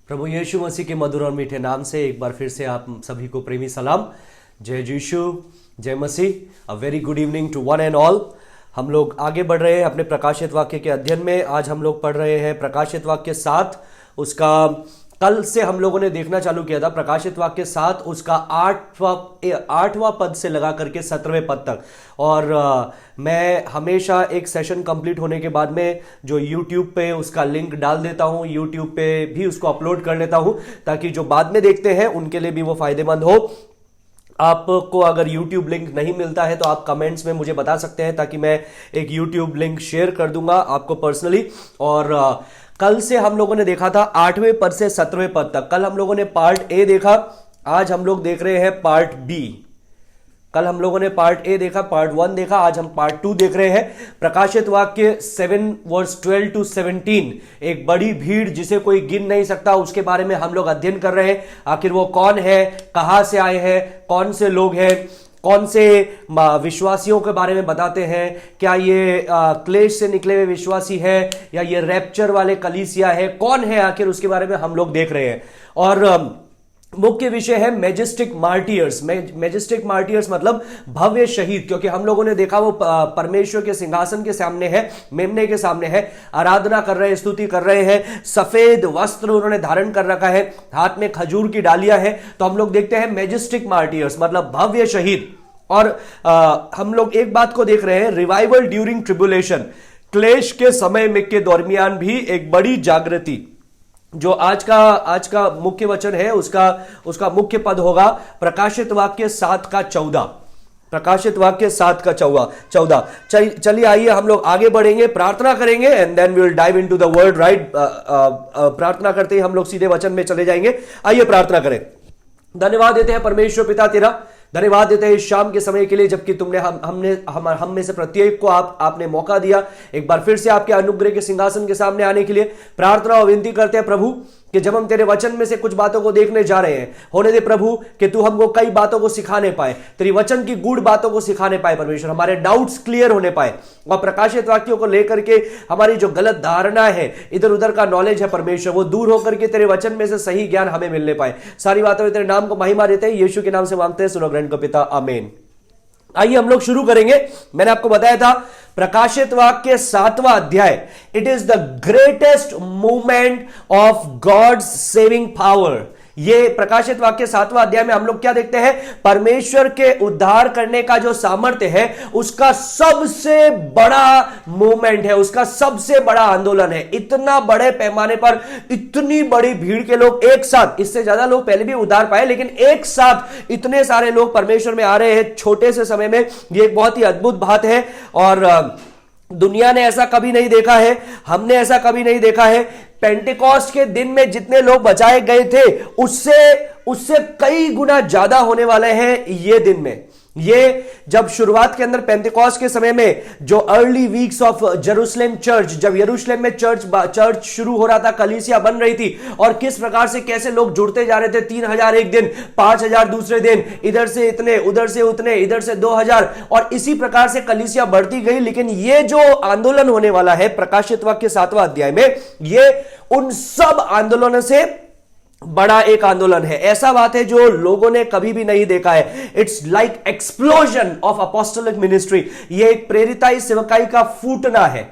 प्रभु यीशु मसीह के मधुर और मीठे नाम से एक बार फिर से आप सभी को प्रेमी सलाम। जय यीशु, जय Masih. A very good evening to one and all. हम लोग आगे बढ़ रहे हैं अपने प्रकाशित वाक्य के अध्ययन में। आज हम लोग पढ़ रहे हैं प्रकाशित वाक्य 7, उसका कल से हम लोगों ने देखना चालू किया था। प्रकाशित वाक्य 7 उसका 8वां पद से लगा करके 17वें पद तक। और मैं हमेशा एक सेशन कंप्लीट होने के बाद में जो YouTube पे उसका लिंक डाल देता हूं, YouTube पे भी उसको अपलोड कर लेता हूं, ताकि जो बाद में देखते हैं उनके लिए भी वो फायदेमंद हो। आपको अगर YouTube लिंक नहीं मिलता है तो आप कमेंट्स में मुझे बता सकते हैं, ताकि मैं एक YouTube लिंक शेयर कर दूंगा आपको पर्सनली। और कल से हम लोगों ने देखा था 8वें पद से 17वें पद तक। कल हम लोगों ने पार्ट ए देखा, आज हम लोग देख रहे हैं पार्ट बी। कल हम लोगों ने पार्ट ए देखा, पार्ट 1 देखा, आज हम पार्ट 2 देख रहे हैं। प्रकाशित वाक्य 7 वर्स 12 to 17, एक बड़ी भीड़ जिसे कोई गिन नहीं सकता, उसके बारे में हम लोग अध्ययन कर रहे हैं। आखिर वो कौन है, कहां से आए हैं, कौन से लोग हैं, कौन से विश्वासियों के बारे में बताते हैं। क्या ये क्लेश से निकले हुए विश्वासी है या ये रैप्चर वाले कलीसिया है, कौन है आखिर, उसके बारे में हम लोग देख रहे हैं। और मुख्य विषय है मैजेस्टिक मार्टियर्स। मैजेस्टिक मार्टियर्स मतलब भव्य शहीद, क्योंकि हम लोगों ने देखा वो परमेश्वर के सिंहासन के सामने है, मेमने के सामने है, आराधना कर रहे हैं, स्तुति कर रहे हैं, सफेद वस्त्र उन्होंने धारण कर रखा है, हाथ में खजूर की डालियां हैं। तो हम लोग देखते हैं मैजेस्टिक मार्टियर्स मतलब भव्य शहीद। और हम लोग एक बात को देख रहे हैं, रिवाइवल ड्यूरिंग ट्रिबुलेशन, क्लेश के समय में के दरमियान भी एक बड़ी जागृति। जो आज का मुख्य वचन है, उसका मुख्य पद होगा प्रकाशित वाक्य 7 का 14। प्रकाशित वाक्य 7 का 14। चलिए आइए हम लोग आगे बढ़ेंगे, प्रार्थना करेंगे and then we will dive into the word. Right, प्रार्थना करते ही हम लोग सीधे वचन में चले जाएंगे। आइए प्रार्थना करें। धन्यवाद देते हैं परमेश्वर पिता तेरा, धन्यवाद देते हैं इस शाम के समय के लिए, जबकि तुमने हम में से प्रत्येक को आपने मौका दिया एक बार फिर से आपके अनुग्रह के सिंहासन के सामने आने के लिए। प्रार्थना और विनती करते हैं प्रभु कि जब हम तेरे वचन में से कुछ बातों को देखने जा रहे हैं, होने दे प्रभु कि तू हमको कई बातों को सिखाने पाए, तेरी वचन की गूढ़ बातों को सिखाने पाए परमेश्वर, हमारे डाउट्स क्लियर होने पाए, और प्रकाशित वाक्यों को लेकर के हमारी जो गलत धारणा है, इधर उधर का नॉलेज है परमेश्वर, वो दूर होकर के तेरे वचन में से सही ज्ञान हमें मिलने पाए। सारी बातों में तेरे नाम को महिमा देते हैं, यीशु के नाम से मांगते हैं, सुनो ग्रहण को पिता, आमीन। आइए हम लोग शुरू करेंगे। मैंने आपको बताया था प्रकाशित वाक्य 7वां अध्याय, it is the greatest movement of God's saving power. ये प्रकाशित वाक्य 7वां अध्याय में हम लोग क्या देखते हैं, परमेश्वर के उद्धार करने का जो सामर्थ्य है, उसका सबसे बड़ा मूवमेंट है, उसका सबसे बड़ा आंदोलन है। इतना बड़े पैमाने पर इतनी बड़ी भीड़ के लोग एक साथ, इससे ज्यादा लोग पहले भी उद्धार पाए, लेकिन एक साथ इतने सारे लोग परमेश्वर में आ रहे हैं छोटे से समय में, ये एक बहुत ही अद्भुत बात है। और दुनिया ने ऐसा कभी नहीं देखा है, हमने ऐसा कभी नहीं देखा है। पेंटेकोस्ट के दिन में जितने लोग बचाए गए थे, उससे कई गुना ज्यादा होने वाले हैं ये दिन में। ये जब शुरुआत के अंदर पेंटेकोस्ट के समय में जो early weeks of Jerusalem church, जब यरूशलेम में चर्च शुरू हो रहा था, कलीसिया बन रही थी, और किस प्रकार से कैसे लोग जुड़ते जा रहे थे, 3000 एक दिन, 5000 दूसरे दिन, इधर से इतने, उधर से उतने, इधर से 2000, और इसी प्रकार से कलीसिया बढ़ती गई। लेकिन ये जो आंदोलन होने वाला है प्रकाशित वाक्य 7वां अध्याय में, ये उन सब आंदोलनों से बड़ा एक आंदोलन है। ऐसा बात है जो लोगों ने कभी भी नहीं देखा है। It's like explosion of apostolic ministry. ये एक प्रेरिताई सेवकाई का फूटना है।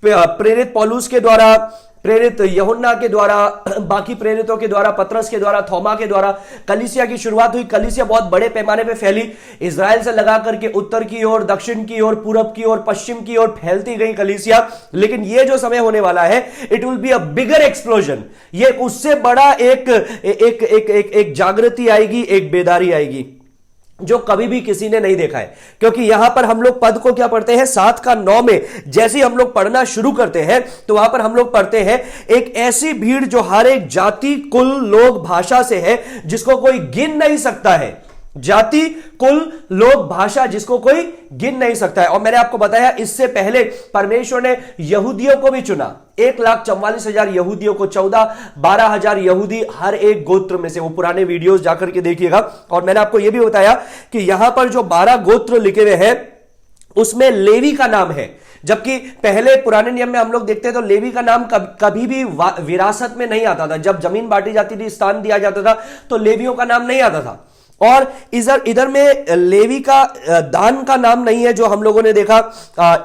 प्रेरित पौलुस के द्वारा, प्रेरित यूहन्ना के द्वारा, बाकी प्रेरितों के द्वारा, पतरस के द्वारा, थोमा के द्वारा कलीसिया की शुरुआत हुई। कलीसिया बहुत बड़े पैमाने पे फैली, इजराइल से लगा करके उत्तर की ओर, दक्षिण की ओर, पूरब की ओर, पश्चिम की ओर फैलती गई कलीसिया। लेकिन ये जो समय होने वाला है, it will be a bigger explosion. ये उससे बड़ा एक जागृति आएगी, एक बेदारी आएगी, जो कभी भी किसी ने नहीं देखा है। क्योंकि यहां पर हम लोग पद को क्या पढ़ते हैं, 7 का 9 में जैसे हम लोग पढ़ना शुरू करते हैं, तो वहां पर हम लोग पढ़ते हैं एक ऐसी भीड़ जो हर एक जाति, कुल, लोग, भाषा से है, जिसको कोई गिन नहीं सकता है। जाति, कुल, लोग, भाषा, जिसको कोई गिन नहीं सकता है। और मैंने आपको बताया इससे पहले परमेश्वर ने यहूदियों को भी चुना, 1,44,000 यहूदियों को, 14-12,000 यहूदी हर एक गोत्र में से। वो पुराने वीडियोस जाकर के देखिएगा। और मैंने आपको यह भी बताया कि यहां पर जो 12 गोत्र लिखे हुए हैं, उसमें लेवी का नाम है। जबकि पहले पुराने नियम में हम लोग देखते हैं तो लेवी का नाम कभी भी विरासत में नहीं आता था। जब जमीन बांटी जाती थी, स्थान दिया जाता था, तो लेवियों का नाम नहीं आता था। और इधर में लेवी का दान का नाम नहीं है जो हम लोगों ने देखा,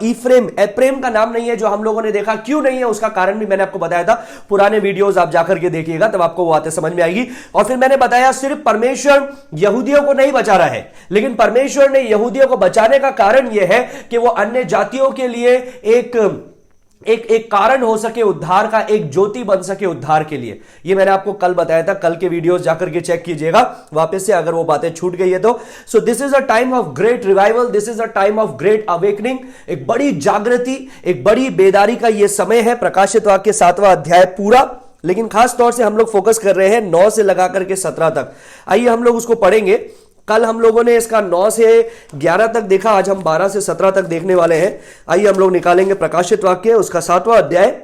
एप्रेम का नाम नहीं है जो हम लोगों ने देखा। क्यों नहीं है उसका कारण भी मैंने आपको बताया था, पुराने वीडियोस आप जाकर के देखिएगा, तब आपको वो बातें समझ में आएगी। और फिर मैंने बताया सिर्फ परमेश्वर यहूदियों को नहीं बचा रहा है, लेकिन परमेश्वर ने यहूदियों को बचाने का कारण यह है कि वो अन्य जातियों के लिए एक कारण हो सके उद्धार का, एक ज्योति बन सके उद्धार के लिए। ये मैंने आपको कल बताया था, कल के वीडियोस जाकर के चेक कीजिएगा वापस से अगर वो बातें छूट गई है तो। सो this is a time of great revival, this is a time of great awakening. एक बड़ी जागृति, एक बड़ी बेदारी का ये समय है। प्रकाशित वाक्य 7वां अध्याय पूरा, लेकिन खास तौर से हम लोग फोकस कर रहे हैं 9 से लगा करके 17 तक। आइए हम लोग उसको पढ़ेंगे। कल हम लोगों ने इसका 9 से 11 तक देखा, आज हम 12 से 17 तक देखने वाले हैं। आइए हम लोग निकालेंगे प्रकाशित वाक्य, उसका 7वां अध्याय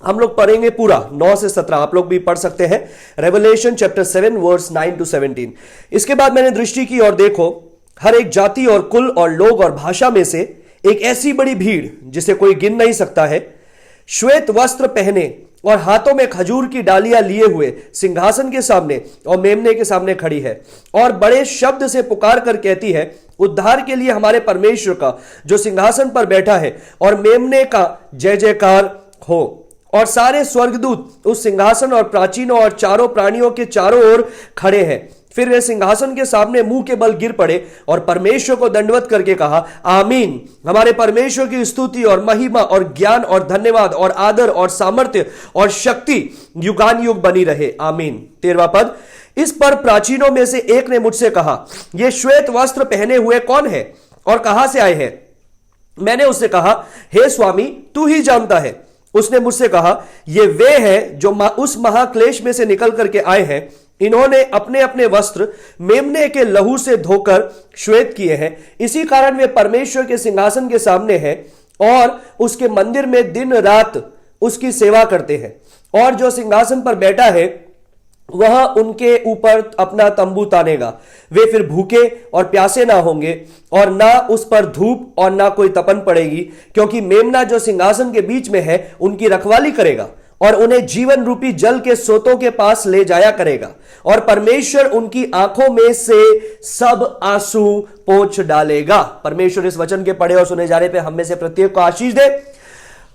हम लोग पढ़ेंगे पूरा 9 से 17। आप लोग भी पढ़ सकते हैं, रेवलेशन चैप्टर 7 वर्स 9 to 17। इसके बाद मैंने दृष्टि की और देखो, हर एक जाति और कुल और लोग और भाषा में से एक ऐसी बड़ी भीड़ जिसे कोई गिन नहीं सकता है, श्वेत वस्त्र पहने और हाथों में खजूर की डालियां लिए हुए सिंहासन के सामने और मेमने के सामने खड़ी है, और बड़े शब्द से पुकार कर कहती है, उद्धार के लिए हमारे परमेश्वर का जो सिंहासन पर बैठा है और मेमने का जय जयकार हो। और सारे स्वर्गदूत उस सिंहासन और प्राचीनों और चारों प्राणियों के चारों ओर खड़े हैं। फिर वे सिंहासन के सामने मुंह के बल गिर पड़े और परमेश्वर को दंडवत करके कहा, आमीन। हमारे परमेश्वर की स्तुति और महिमा और ज्ञान और धन्यवाद और आदर और सामर्थ्य और शक्ति युगान युग बनी रहे, आमीन। 13वां पद, इस पर प्राचीनों में से एक ने मुझसे कहा, ये श्वेत वस्त्र पहने हुए कौन है और कहां से आए हैं? मैंने उससे कहा, हे स्वामी, तू ही जानता है। उसने मुझसे कहा, ये वे हैं जो उस महाक्लेश में से निकल करके आए हैं। इन्होंने अपने अपने वस्त्र मेमने के लहू से धोकर श्वेत किए हैं, इसी कारण वे परमेश्वर के सिंहासन के सामने हैं और उसके मंदिर में दिन रात उसकी सेवा करते हैं। और जो सिंहासन पर बैठा है वह उनके ऊपर अपना तंबू तानेगा। वे फिर भूखे और प्यासे ना होंगे और ना उस पर धूप और ना कोई तपन पड़ेगी, क्योंकि मेमना जो सिंहासन के बीच में है उनकी रखवाली करेगा और उन्हें जीवन रूपी जल के सोतों के पास ले जाया करेगा। और परमेश्वर उनकी आंखों में से सब आंसू पोंछ डालेगा। परमेश्वर इस वचन के पढ़े और सुने जाने पे हम में से प्रत्येक को आशीष दे।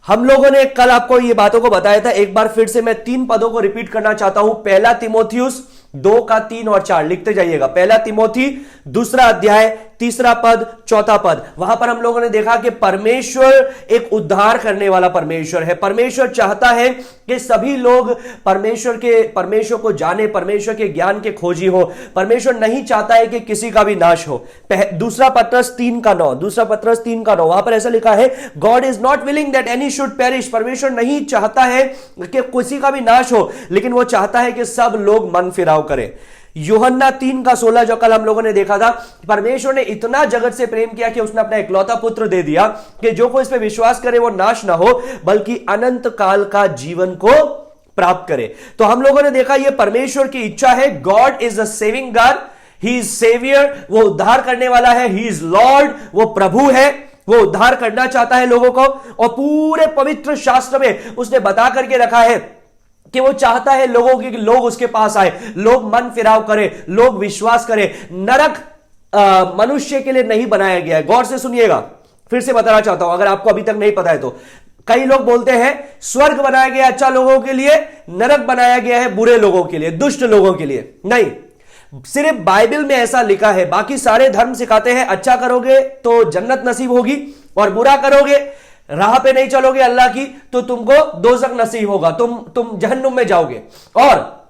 हम लोगों ने कल आपको ये बातों को बताया था, एक बार फिर से मैं 3 पदों को रिपीट करना चाहता हूं। पहला तिमोथियुस 2 का 3 और 4 लिखते जाइएगा। पहला तिमोथी 2 अध्याय 3 पद 4 पद। वहां पर हम लोगों ने देखा कि परमेश्वर एक उद्धार करने वाला परमेश्वर है। परमेश्वर चाहता है कि सभी लोग परमेश्वर को जाने, परमेश्वर के ज्ञान के खोजी हो। परमेश्वर नहीं चाहता है कि किसी का भी नाश हो। 2 पत्रस 3 का 9 वहां पर ऐसा लिखा है, God is not willing that any should perish. परमेश्वर नहीं चाहता है कि किसी का भी नाश हो, लेकिन वो चाहता है कि सब लोग मन फिराव करें। यूहन्ना 3 का 16 जो कल हम लोगों ने देखा था, परमेश्वर ने इतना जगत से प्रेम किया कि उसने अपना इकलौता पुत्र दे दिया कि जो कोई इस पे विश्वास करे वो नाश ना हो बल्कि अनंत काल का जीवन को प्राप्त करे। तो हम लोगों ने देखा ये परमेश्वर की इच्छा है। God is a saving God, he is saviour, वो उद्धार करने वाला है। ही इज लॉर्ड, वो प्रभु है, वो उद्धार करना चाहता है लोगों को। और पूरे पवित्र शास्त्र में उसने बता करके रखा है कि वो चाहता है लोगों की, लोग उसके पास आए, लोग मन फिराव करें, लोग विश्वास करें। नरक मनुष्य के लिए नहीं बनाया गया है। गौर से सुनिएगा, फिर से बताना चाहता हूं अगर आपको अभी तक नहीं पता है तो। कई लोग बोलते हैं स्वर्ग बनाया गया अच्छा लोगों के लिए, नरक बनाया गया है बुरे लोगों के लिए, दुष्ट लोगों के लिए। नहीं, सिर्फ बाइबल में ऐसा लिखा है। बाकी सारे धर्म सिखाते हैं अच्छा करोगे तो जन्नत नसीब होगी और बुरा करोगे, राह पे नहीं चलोगे अल्लाह की, तो तुमको दोज़ख नसीब होगा, तुम जहन्नुम में जाओगे। और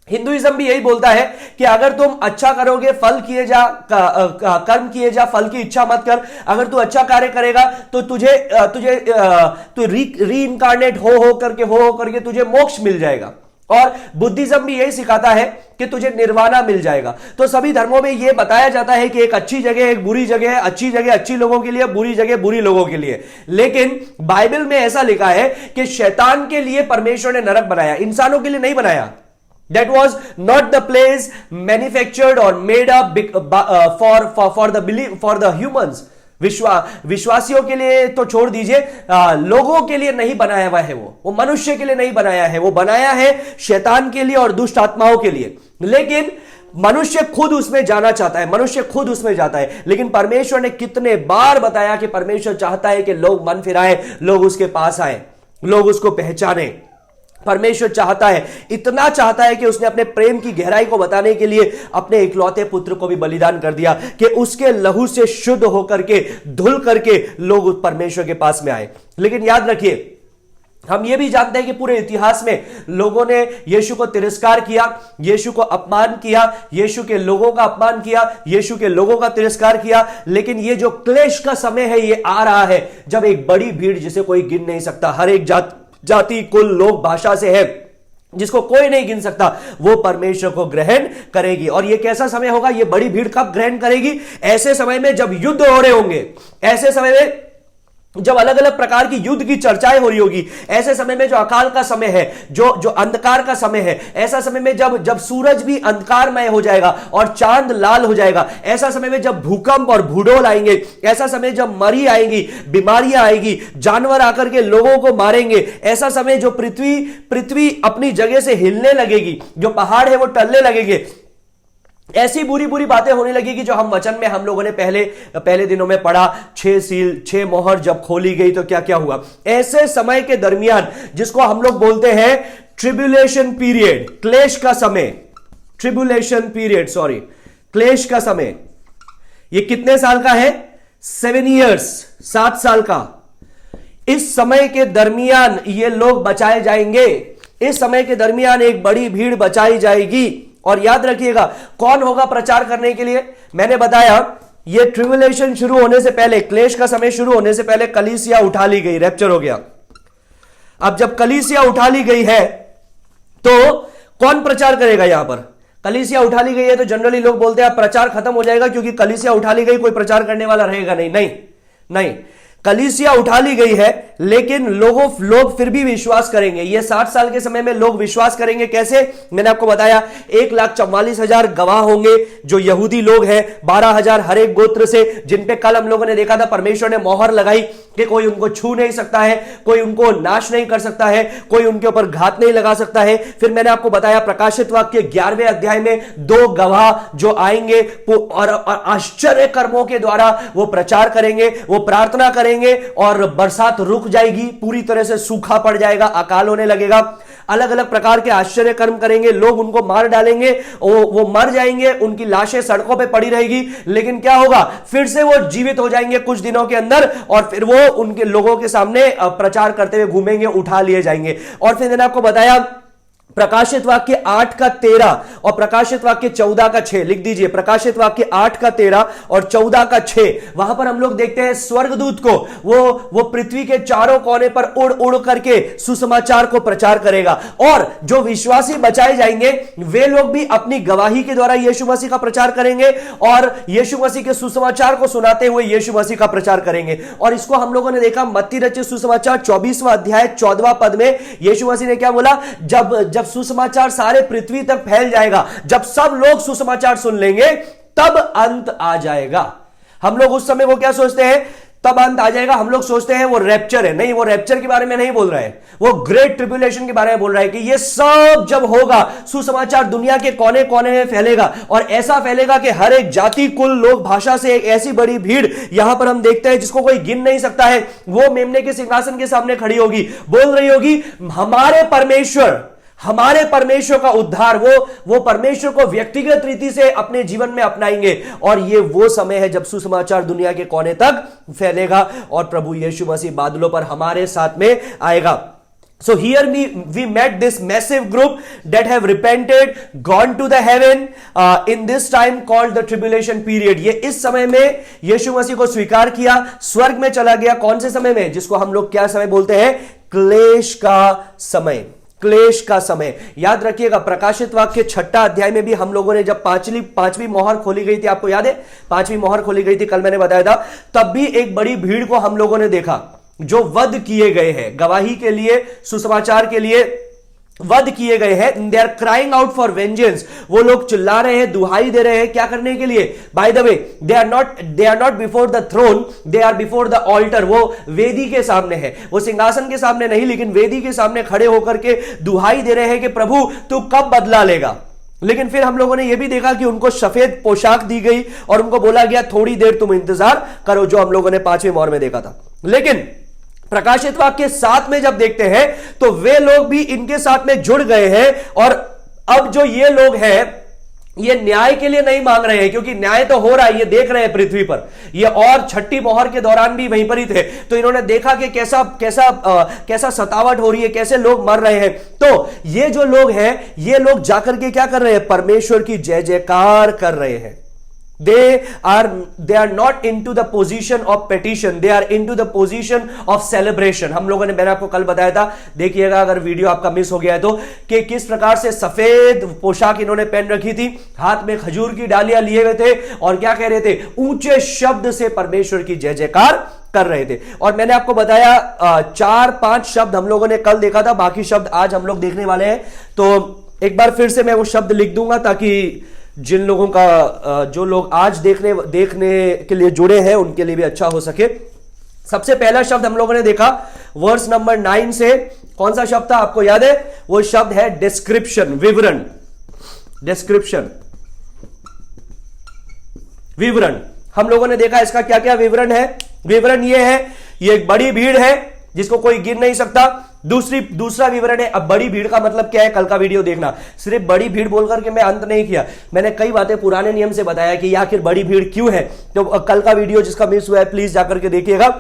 हिंदुइज्म भी यही बोलता है कि अगर तुम अच्छा करोगे, फल किए जा, कर्म किए जा, फल की इच्छा मत कर। अगर तू अच्छा कार्य करेगा तो तू री इनकारनेट हो करके तुझे मोक्ष मिल जाएगा। और बुद्धिज्म भी यही सिखाता है कि तुझे निर्वाणा मिल जाएगा। तो सभी धर्मों में यह बताया जाता है कि एक अच्छी जगह, एक बुरी जगह है। अच्छी जगह अच्छी लोगों के लिए, बुरी जगह बुरी लोगों के लिए। लेकिन बाइबल में ऐसा लिखा है कि शैतान के लिए परमेश्वर ने नरक बनाया, इंसानों के लिए नहीं बनाया। That was not the place manufactured or made up for the humans. विश्वासियों के लिए तो छोड़ दीजिए, लोगों के लिए नहीं बनाया हुआ है। वो मनुष्य के लिए नहीं बनाया है, वो बनाया है शैतान के लिए और दुष्ट आत्माओं के लिए। लेकिन मनुष्य खुद उसमें जाना चाहता है, मनुष्य खुद उसमें जाता है। लेकिन परमेश्वर ने कितने बार बताया कि परमेश्वर चाहता है कि लोग मन फिराए, लोग उसके पास आए, लोग उसको पहचाने। परमेश्वर चाहता है, इतना चाहता है कि उसने अपने प्रेम की गहराई को बताने के लिए अपने इकलौते पुत्र को भी बलिदान कर दिया कि उसके लहू से शुद्ध होकर के, धुल करके लोग उस परमेश्वर के पास में आए। लेकिन याद रखिए, हम ये भी जानते हैं कि पूरे इतिहास में लोगों ने यीशु को तिरस्कार किया, यीशु को अपमान किया, यीशु के लोगों का अपमान किया, यीशु के लोगों का तिरस्कार किया। लेकिन ये जो क्लेश का समय है, ये आ रहा है जब एक बड़ी भीड़ जिसे कोई गिन नहीं सकता, हर एक जाति, कुल, लोग, भाषा से है, जिसको कोई नहीं गिन सकता, वो परमेश्वर को ग्रहण करेगी। और ये कैसा समय होगा? ये बड़ी भीड़ कब ग्रहण करेगी? ऐसे समय में जब युद्ध हो रहे होंगे, ऐसे समय में जब अलग अलग प्रकार की युद्ध की चर्चाएं हो रही होगी, ऐसे समय में जो अकाल का समय है, जो अंधकार का समय है, ऐसा समय में जब सूरज भी अंधकारमय हो जाएगा और चांद लाल हो जाएगा, ऐसा समय में जब भूकंप और भूडोल आएंगे, ऐसा समय जब मरी आएंगी, बीमारियां आएगी, जानवर आकर के लोगों को मारेंगे, ऐसा समय जो पृथ्वी अपनी जगह से हिलने लगेगी, जो पहाड़ है वो टलने लगेंगे, ऐसी बुरी बुरी बातें होने लगेगी जो हम वचन में हम लोगों ने पहले दिनों में पढ़ा। 6 सील, 6 मोहर जब खोली गई तो क्या क्या हुआ। ऐसे समय के दरमियान, जिसको हम लोग बोलते हैं ट्रिब्यूलेशन पीरियड, क्लेश का समय, ट्रिब्यूलेशन पीरियड, सॉरी, क्लेश का समय, ये कितने साल का है? 7 ईयर्स, 7 साल का। इस समय के दरमियान ये लोग बचाए जाएंगे, इस समय के दरमियान एक बड़ी भीड़ बचाई जाएगी। और याद रखिएगा, कौन होगा प्रचार करने के लिए? मैंने बताया, ये ट्रिब्यूलेशन शुरू होने से पहले, क्लेश का समय शुरू होने से पहले कलीसिया उठा ली गई, रैप्चर हो गया। अब जब कलीसिया उठा ली गई है तो कौन प्रचार करेगा? यहां पर कलीसिया उठा ली गई है तो जनरली लोग बोलते हैं अब प्रचार खत्म हो जाएगा क्योंकि कलीसिया उठा ली गई, कोई प्रचार करने वाला रहेगा नहीं। नहीं नहीं, कलीसिया उठा ली गई है, लेकिन लोग फिर भी विश्वास करेंगे। ये 60 साल के समय में लोग विश्वास करेंगे। कैसे? मैंने आपको बताया, 1,44,000 गवाह होंगे जो यहूदी लोग हैं, 12,000 हर एक गोत्र से, जिन पे कल हम लोगों ने देखा था परमेश्वर ने मोहर लगाई कि कोई उनको छू नहीं सकता है, कोई उनको नाश नहीं कर सकता है, कोई उनके ऊपर घात नहीं लगा सकता है। फिर मैंने आपको बताया प्रकाशित वाक्य 11वें अध्याय में 2 गवाह जो आएंगे और आश्चर्य कर्मों के द्वारा वो प्रचार करेंगे, वो प्रार्थना करेंगे और बरसात रुक जाएगी, पूरी तरह से सूखा पड़ जाएगा, अकाल होने लगेगा। अलग अलग प्रकार के आश्चर्य कर्म करेंगे, लोग उनको मार डालेंगे, वो मर जाएंगे, उनकी लाशें सड़कों पे पड़ी रहेगी। लेकिन क्या होगा? फिर से वो जीवित हो जाएंगे कुछ दिनों के अंदर और फिर वो उनके लोगों के सामने प्रचार करते हुए घूमेंगे, उठा लिए जाएंगे। और फिर मैंने आपको बताया प्रकाशित वाक्य 8 का 13 और प्रकाशित वाक्य 14 का 6, लिख दीजिए, प्रकाशित वाक्य 8 का 13 और 14 का 6। वहां पर हम लोग देखते हैं स्वर्गदूत को, वो पृथ्वी के चारों कोने पर उड़ उड़ करके सुसमाचार को प्रचार करेगा। और जो विश्वासी बचाए जाएंगे वे लोग भी अपनी गवाही के द्वारा यीशु मसीह का प्रचार करेंगे और यीशु मसीह के सुसमाचार को सुनाते हुए यीशु मसीह का प्रचार करेंगे। और इसको हम लोगों ने देखा मत्ती रचित सुसमाचार 24वां अध्याय 14वां पद में यीशु मसीह ने क्या बोला? जब सुसमाचार सारे पृथ्वी तक फैल जाएगा, जब सब लोग सुसमाचार सुन लेंगे, तब अंत आ जाएगा। हम लोग उस समय को क्या सोचते हैं? तब अंत आ जाएगा। हम लोग सोचते हैं वो रैप्चर है। नहीं, वो रैप्चर के बारे में नहीं बोल रहा है, वो ग्रेट ट्रिब्यूलेशन के बारे में बोल रहा है कि ये सब जब होगा, सुसमाचार दुनिया के कोने कोने में फैलेगा और ऐसा फैलेगा कि हर एक जाति, कुल, लोग, भाषा से एक ऐसी बड़ी भीड़ यहां पर हम देखते हैं जिसको कोई गिन नहीं सकता है, वो मेमने के सिंहासन के सामने खड़ी होगी, बोल रही होगी हमारे परमेश्वर का उद्धार, वो परमेश्वर को व्यक्तिगत रीति से अपने जीवन में अपनाएंगे। और ये वो समय है जब सुसमाचार दुनिया के कोने तक फैलेगा और प्रभु यीशु मसीह बादलों पर हमारे साथ में आएगा। So here we met this massive group that have repented, gone to the heaven in this time called the tribulation period. ये इस समय में यीशु मसीह को स्वीकार किया, स्वर्ग में चला गया। कौन से समय में? जिसको हम लोग क्या समय बोलते हैं? क्लेश का समय, क्लेश का समय। याद रखिएगा, प्रकाशित वाक्य 6 अध्याय में भी हम लोगों ने जब पांचवी मोहर खोली गई थी, आपको याद है 5वीं मोहर खोली गई थी, कल मैंने बताया था, तब भी एक बड़ी भीड़ को हम लोगों ने देखा जो वध किए गए हैं, गवाही के लिए, सुसमाचार के लिए वध किए गए हैं। They are crying out for vengeance, वो लोग चिल्ला रहे हैं, दुहाई दे रहे हैं, क्या करने के लिए? By the way, they are not before the throne, they are before the altar. वो वेदी के सामने है, वो सिंहासन के सामने नहीं, लेकिन वेदी के सामने खड़े होकर के दुहाई दे रहे हैं कि प्रभु तू कब बदला लेगा। लेकिन फिर हम लोगों ने यह भी देखा कि उनको सफेद पोशाक दी गई और उनको बोला गया थोड़ी देर तुम इंतजार करो, जो हम लोगों ने 5वें मोहर में देखा था। लेकिन प्रकाशित वाक्य 7 में जब देखते हैं तो वे लोग भी इनके साथ में जुड़ गए हैं, और अब जो ये लोग हैं ये न्याय के लिए नहीं मांग रहे हैं, क्योंकि न्याय तो हो रहा है, ये देख रहे हैं पृथ्वी पर, ये और छठी मोहर के दौरान भी वहीं पर ही थे, तो इन्होंने देखा कि कैसा सतावट हो रही है, कैसे लोग मर रहे हैं। तो ये जो लोग हैं, ये लोग जाकर के क्या कर रहे हैं? परमेश्वर की जय जयकार कर रहे हैं। They are not into the position of petition, they are into the position of celebration। हम लोगों ने, मैंने आपको कल बताया था, देखिएगा अगर वीडियो आपका मिस हो गया है तो, कि किस प्रकार से सफेद पोशाक इन्होंने पहन रखी थी, हाथ में खजूर की डालियां लिए हुए थे, और क्या कह रहे थे? ऊंचे शब्द से परमेश्वर की जय जयकार कर रहे थे। और मैंने आपको बताया 4-5 शब्द हम लोगों ने कल देखा था, बाकी शब्द आज हम लोग देखने वाले हैं। तो एक बार फिर से मैं वो शब्द लिख दूंगा, ताकि जिन लोगों का, जो लोग आज देखने के लिए जुड़े हैं, उनके लिए भी अच्छा हो सके। सबसे पहला शब्द हम लोगों ने देखा वर्स नंबर 9 से, कौन सा शब्द था आपको याद है? वो शब्द है डिस्क्रिप्शन, विवरण। डिस्क्रिप्शन, विवरण। हम लोगों ने देखा इसका क्या क्या विवरण है। विवरण ये है, ये एक बड़ी भीड़ है जिसको कोई गिन नहीं सकता। दूसरा विवरण है, अब बड़ी भीड़ का मतलब क्या है, कल का वीडियो देखना। सिर्फ बड़ी भीड़ बोलकर के मैं अंत नहीं किया, मैंने कई बातें पुराने नियम से बताया कि आखिर बड़ी भीड़ क्यों है। तो कल का वीडियो जिसका मिस हुआ है प्लीज जाकर के देखिएगा।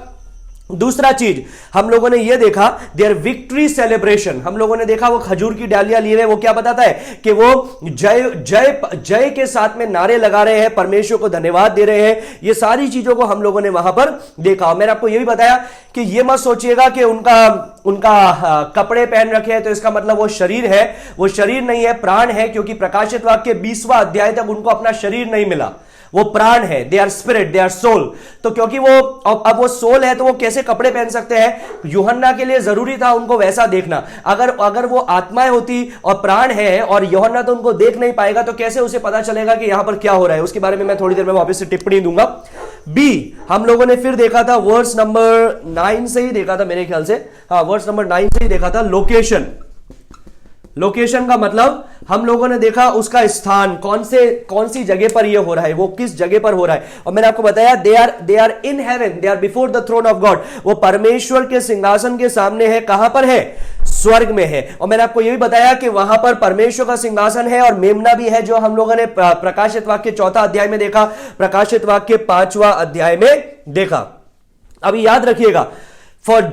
दूसरा चीज हम लोगों ने यह देखा, देयर विक्ट्री सेलिब्रेशन। हम लोगों ने देखा वो खजूर की डालियां लिए हुए, वो क्या बताता है कि वो जय के साथ में नारे लगा रहे हैं, परमेश्वर को धन्यवाद दे रहे हैं। ये सारी चीजों को हम लोगों ने वहां पर देखा। मैंने आपको यह भी बताया कि ये मत सोचिएगा कि उनका कपड़े पहन रखे हैं तो इसका मतलब वो शरीर है। वो शरीर नहीं है, प्राण है, क्योंकि प्रकाशित वाक्य 20वां अध्याय तक उनको अपना शरीर नहीं मिला, वो प्राण है। They are spirit, they are soul. तो क्योंकि वो अब वो सोल है तो वो कैसे कपड़े पहन सकते हैं? यूहन्ना के लिए जरूरी था उनको वैसा देखना। अगर वो आत्माएं होती और प्राण है और यूहन्ना तो उनको देख नहीं पाएगा, तो कैसे उसे पता चलेगा कि यहां पर क्या हो रहा है? उसके बारे में मैं थोड़ी देर में वापस से टिप्पणी दूंगा। बी हम लोगों ने फिर देखा था वर्स नंबर 9 से ही देखा था मेरे ख्याल से, हाँ वर्स नंबर 9 से ही देखा था। लोकेशन, लोकेशन का मतलब हम लोगों ने देखा उसका स्थान, कौन सी जगह पर यह हो रहा है, वो किस जगह पर हो रहा है। और मैंने आपको बताया they are in heaven, they are before the throne of God. वो परमेश्वर के सिंहासन के सामने है। कहां पर है? स्वर्ग में है। और मैंने आपको यह भी बताया कि वहां पर परमेश्वर का सिंहासन है और मेमना भी है, जो हम लोगों ने प्रकाशित वाक्य 4 अध्याय में देखा, प्रकाशित वाक्य 5वां अध्याय में देखा। अभी याद रखिएगा, for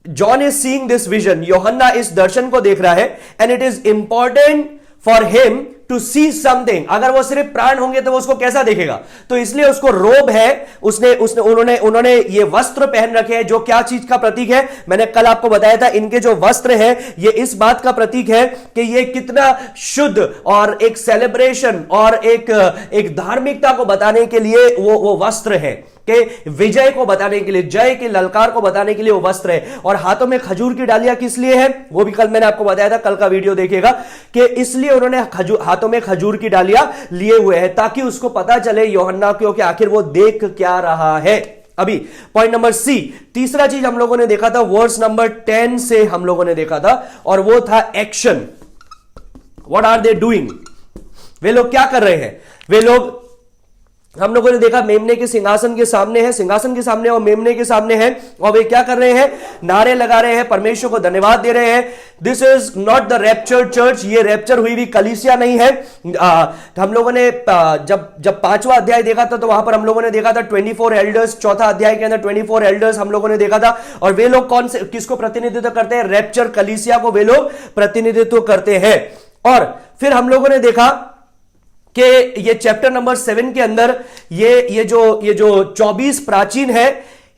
John is seeing this vision, यूहन्ना इस दर्शन को देख रहा है, and it is important for him to see something। अगर वो सिर्फ प्राण होंगे तो वो उसको कैसा देखेगा? तो इसलिए उसको रोब है, उन्होंने ये वस्त्र पहन रखे हैं, जो क्या चीज का प्रतीक है? मैंने कल आपको बताया था, इनके जो वस्त्र है ये इस बात का प्रतीक है कि ये कितना शुद्ध और एक सेलिब्रेशन और एक धार्मिकता को बताने के लिए वो वस्त्र है, कि विजय को बताने के लिए, जय के ललकार को बताने के लिए वो वस्त्र है। और हाथों में खजूर की डालियां किस लिए है? वो भी कल मैंने आपको बताया था, कल का वीडियो देखिएगा, कि इसलिए उन्होंने हाथों में खजूर की डालियां लिए हुए हैं, ताकि उसको पता चले यूहन्ना को कि आखिर वो देख क्या रहा है। अभी पॉइंट नंबर सी, तीसरा चीज हम लोगों ने देखा था वर्स नंबर 10 से हम लोगों ने देखा था, और वो था action. What are they doing? वे लोग क्या कर रहे हैं? वे लोग, हम लोगों ने देखा मेमने के सिंहासन के सामने है, सिंहासन के सामने और मेमने के सामने है, और वे क्या कर रहे हैं? नारे लगा रहे हैं, परमेश्वर को धन्यवाद दे रहे हैं। This is not the raptured church, ये रैप्चर हुई भी कलीसिया नहीं है। हम लोगों ने जब 5वां अध्याय देखा था तो वहां पर हम लोगों ने देखा था 24 एल्डर्स, 4था अध्याय के अंदर 24 एल्डर्स हम लोगों ने देखा था। और वे लोग कौन से, किसको प्रतिनिधित्व करते हैं? रैप्चर कलीसिया को वे लोग प्रतिनिधित्व करते हैं। और फिर हम लोगों ने देखा कि ये चैप्टर नंबर 7 के अंदर ये जो 24 प्राचीन है,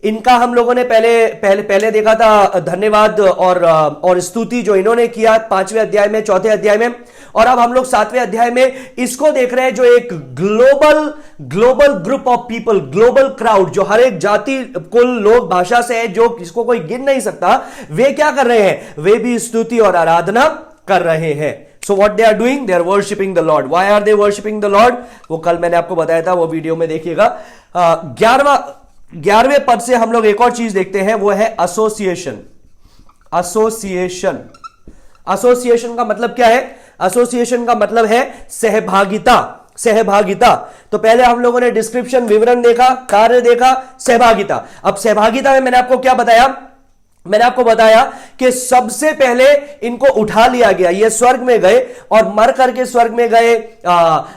इनका हम लोगों ने पहले पहले पहले देखा था धन्यवाद और स्तुति जो इन्होंने किया 5वें अध्याय में, 4थे अध्याय में, और अब हम लोग 7वें अध्याय में इसको देख रहे हैं जो एक global group of people, global crowd, जो हर एक जाति, कुल, लोग, भाषा से है, जो इसको कोई गिन नहीं सकता, वे क्या कर रहे हैं? वे भी स्तुति और आराधना कर रहे हैं। So what they are doing? They are worshiping the Lord. Why are they worshiping the Lord? वो कल मैंने आपको बताया था, वो वीडियो में देखिएगा। 11वें पद से हम लोग एक और चीज देखते हैं, वो है एसोसिएशन। एसोसिएशन का मतलब क्या है? एसोसिएशन का मतलब है सहभागिता। तो पहले हम लोगों ने डिस्क्रिप्शन, विवरण देखा, कार्य देखा, सहभागिता। अब सहभागिता में मैंने आपको क्या बताया? मैंने आपको बताया कि सबसे पहले इनको उठा लिया गया, ये स्वर्ग में गए और मर करके स्वर्ग में गए।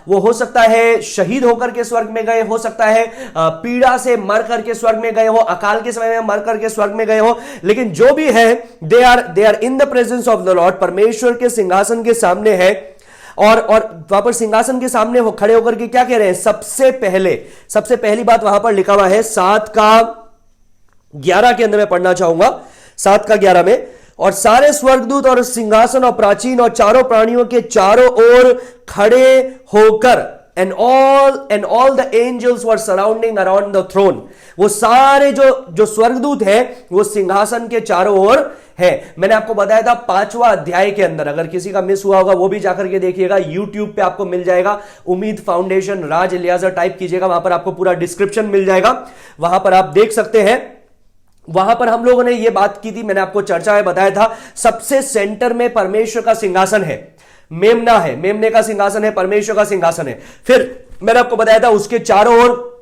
वो हो सकता है शहीद होकर के स्वर्ग में गए, हो सकता है पीड़ा से मर करके स्वर्ग में गए हो, अकाल के समय में मर करके स्वर्ग में गए हो, लेकिन जो भी है they are in the presence of the Lord, परमेश्वर के सिंहासन के सामने है। और वहां पर सिंहासन के सामने हो खड़े होकर के क्या कह रहे हैं? सबसे पहली बात वहां पर लिखा हुआ है 7:11 के अंदर मैं पढ़ना चाहूंगा, 7:11 में, और सारे स्वर्गदूत और सिंहासन और प्राचीन और चारों प्राणियों के चारों ओर खड़े होकर and all the angels were surrounding around the throne. वो सारे जो स्वर्गदूत हैं वो सिंहासन के चारों ओर है। मैंने आपको बताया था 5वां अध्याय के अंदर, अगर किसी का मिस हुआ होगा वो भी जाकर के देखिएगा, यूट्यूब पे आपको मिल जाएगा, उम्मीद फाउंडेशन राज इलियाज़र टाइप कीजिएगा, वहां पर आपको पूरा डिस्क्रिप्शन मिल जाएगा, वहां पर आप देख सकते हैं। वहां पर हम लोगों ने यह बात की थी, मैंने आपको चर्चा में बताया था, सबसे सेंटर में परमेश्वर का सिंहासन है, मेमना है, मेमने का सिंहासन है, परमेश्वर का सिंहासन है। फिर मैंने आपको बताया था उसके चारों ओर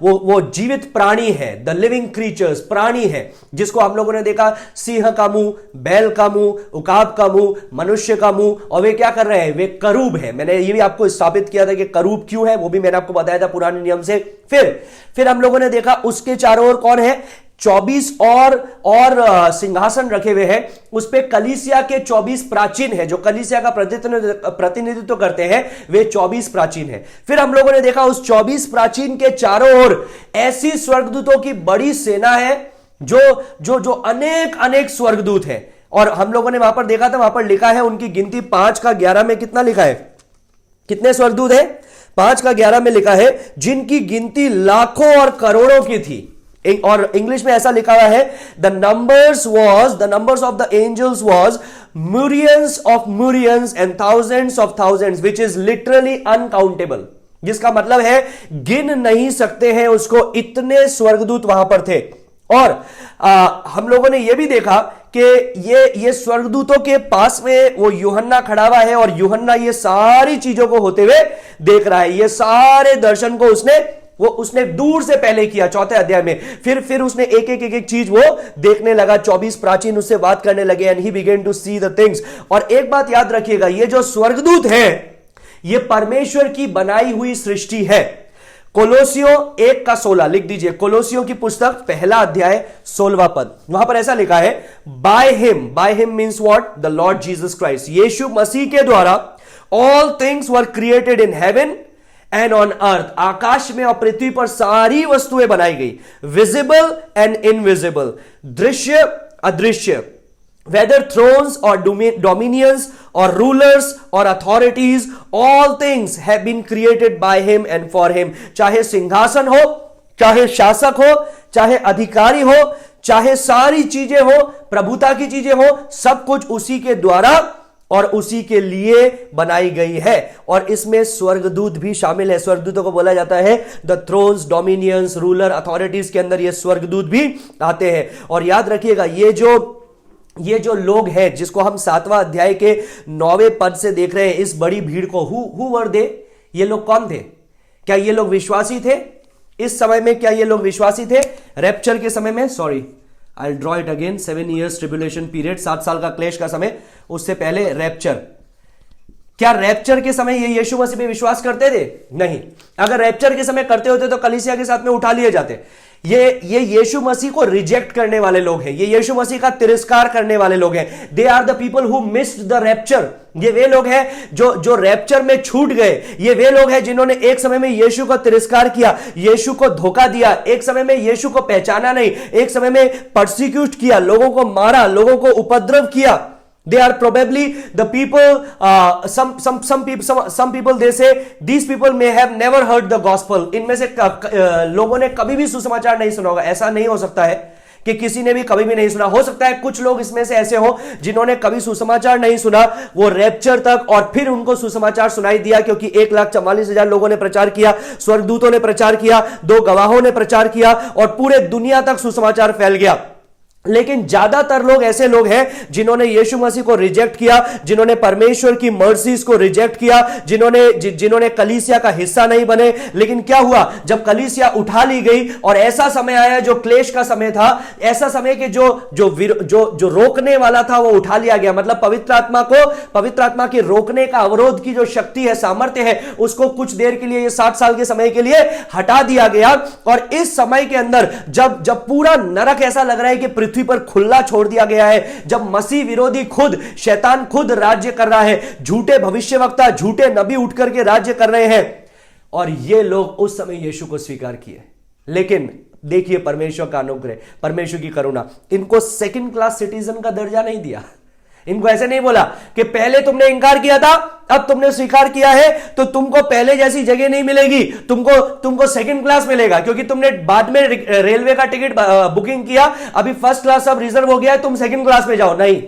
वो जीवित प्राणी है, द लिविंग क्रीचर्स, प्राणी है, जिसको हम लोगों ने देखा सिंह का मुंह, बैल का मुंह, उकाब का मुंह, मनुष्य का मुंह, और वे क्या कर रहे हैं? वे करूब है। मैंने ये भी आपको स्थापित किया था कि करूब क्यों है, वो भी मैंने आपको बताया था पुराने नियम से। फिर हम लोगों ने देखा उसके चारों ओर कौन है? 24 और सिंहासन रखे हुए हैं, उस पे कलीसिया के 24 प्राचीन है, जो कलीसिया का प्रतिनिधित्व करते हैं, वे 24 प्राचीन है। फिर हम लोगों ने देखा उस 24 प्राचीन के चारों ओर ऐसी स्वर्गदूतों की बड़ी सेना है, जो अनेक स्वर्गदूत है। और हम लोगों ने वहां पर देखा था, वहां पर लिखा है उनकी गिनती 5:11 में कितना लिखा है? कितने स्वर्गदूत है? 5:11 में लिखा है जिनकी गिनती लाखों और करोड़ों की थी। और इंग्लिश में ऐसा लिखा हुआ है, the numbers of the angels was millions of millions and thousands of thousands, which is literally uncountable, जिसका मतलब है गिन नहीं सकते हैं उसको, इतने स्वर्गदूत वहां पर थे। और हम लोगों ने यह भी देखा कि ये स्वर्गदूतों के पास में वो यूहन्ना खड़ा हुआ है, और यूहन्ना ये सारी चीजों को होते हुए देख रहा है। ये सारे दर्शन को उसने दूर से पहले किया 4थे अध्याय में। फिर उसने एक चीज वो देखने लगा, 24 प्राचीन उससे बात करने लगे, and he began to see the things. और एक बात याद रखिएगा, ये जो स्वर्गदूत हैं ये परमेश्वर की बनाई हुई सृष्टि है। कोलोसियों 1:16 लिख दीजिए, कोलोसियों की पुस्तक 1 अध्याय 16वां पद, वहां पर ऐसा लिखा है, by him means what? The Lord Jesus Christ, Yeshu Masih के द्वारा all things were created in heaven and on earth, आकाश में और पृथ्वी पर सारी वस्तुएं बनाई गई, विजिबल एंड इनविजिबल, दृश्य अदृश्य, whether thrones or dominions or rulers or authorities, all things have been created by him and for him। चाहे सिंहासन हो, चाहे शासक हो, चाहे अधिकारी हो, चाहे सारी चीजें हो, प्रभुता की चीजें हो, सब कुछ उसी के द्वारा और उसी के लिए बनाई गई है। और इसमें स्वर्गदूत भी शामिल है। स्वर्गदूतों को बोला जाता है the thrones, dominions, ruler, authorities के अंदर ये स्वर्गदूत भी आते हैं। और याद रखिएगा, ये जो लोग हैं जिसको हम 7वां अध्याय के 9वें पद से देख रहे हैं, इस बड़ी भीड़ को, हु वर दे? ये लोग कौन थे? क्या ये लोग विश्वासी थे? इस समय में क्या ये लोग विश्वासी थे? रैप्चर के समय में, sorry I draw it again, 7 years tribulation period, 7 साल का क्लेश का समय, उससे पहले रैप्चर। क्या रैप्चर के समय ये यीशु मसीह पे विश्वास करते थे? नहीं। अगर रैप्चर के समय करते होते तो कलीसिया के साथ में उठा लिए जाते। ये यीशु मसीह को रिजेक्ट करने वाले लोग हैं, ये यीशु मसीह का तिरस्कार करने वाले लोग हैं। They are the people who missed the rapture. ये वे लोग हैं जो रैप्चर में छूट गए। ये वे लोग हैं जिन्होंने एक समय में यीशु को तिरस्कार किया, यीशु को धोखा दिया, एक समय में यीशु को पहचाना नहीं, एक समय में परसिक्यूट किया, लोगों को मारा, लोगों को उपद्रव किया। They are probably the people, some people they say these people may have never heard the gospel. इनमें से लोगों ने कभी भी सुसमाचार नहीं सुना होगा। ऐसा नहीं हो सकता है कि किसी ने भी कभी भी नहीं सुना। हो सकता है कुछ लोग इसमें से ऐसे हो जिन्होंने कभी सुसमाचार नहीं सुना, वो रैप्चर तक, और फिर उनको सुसमाचार सुनाई दिया, क्योंकि 1,44,000 लोगों ने प्रचार किया, स्वर्गदूतों ने प्रचार किया, 2 गवाहों ने प्रचार किया, और पूरे दुनिया तक सुसमाचार फैल गया। लेकिन ज्यादातर लोग ऐसे लोग हैं जिन्होंने यीशु मसीह को रिजेक्ट किया, जिन्होंने परमेश्वर की मर्सीज को रिजेक्ट किया, जिन्होंने कलीसिया का हिस्सा नहीं बने। लेकिन क्या हुआ, जब कलीसिया उठा ली गई और ऐसा समय आया जो क्लेश का समय था, ऐसा समय के जो रोकने वाला था वो उठा लिया गया। मतलब पवित्र आत्मा के रोकने का अवरोध की जो शक्ति है, सामर्थ्य है, उसको कुछ देर के लिए, ये 60 साल के समय के लिए हटा दिया गया। और इस समय के अंदर जब पूरा नरक ऐसा लग रहा है कि पृथ्वी पर खुला छोड़ दिया गया है, जब मसीह विरोधी खुद, शैतान खुद राज्य कर रहा है, झूठे भविष्यवक्ता, झूठे नबी उठ करके राज्य कर रहे हैं, और ये लोग उस समय यीशु को स्वीकार किए। लेकिन देखिए परमेश्वर का अनुग्रह, परमेश्वर की करुणा, इनको सेकंड क्लास सिटीजन का दर्जा नहीं दिया। इनको ऐसे नहीं बोला कि पहले तुमने इनकार किया था, अब तुमने स्वीकार किया है, तो तुमको पहले जैसी जगह नहीं मिलेगी, तुमको सेकंड क्लास मिलेगा, क्योंकि तुमने बाद में रेलवे का टिकट बुकिंग किया, अभी फर्स्ट क्लास सब रिजर्व हो गया है, तुम सेकंड क्लास में जाओ। नहीं,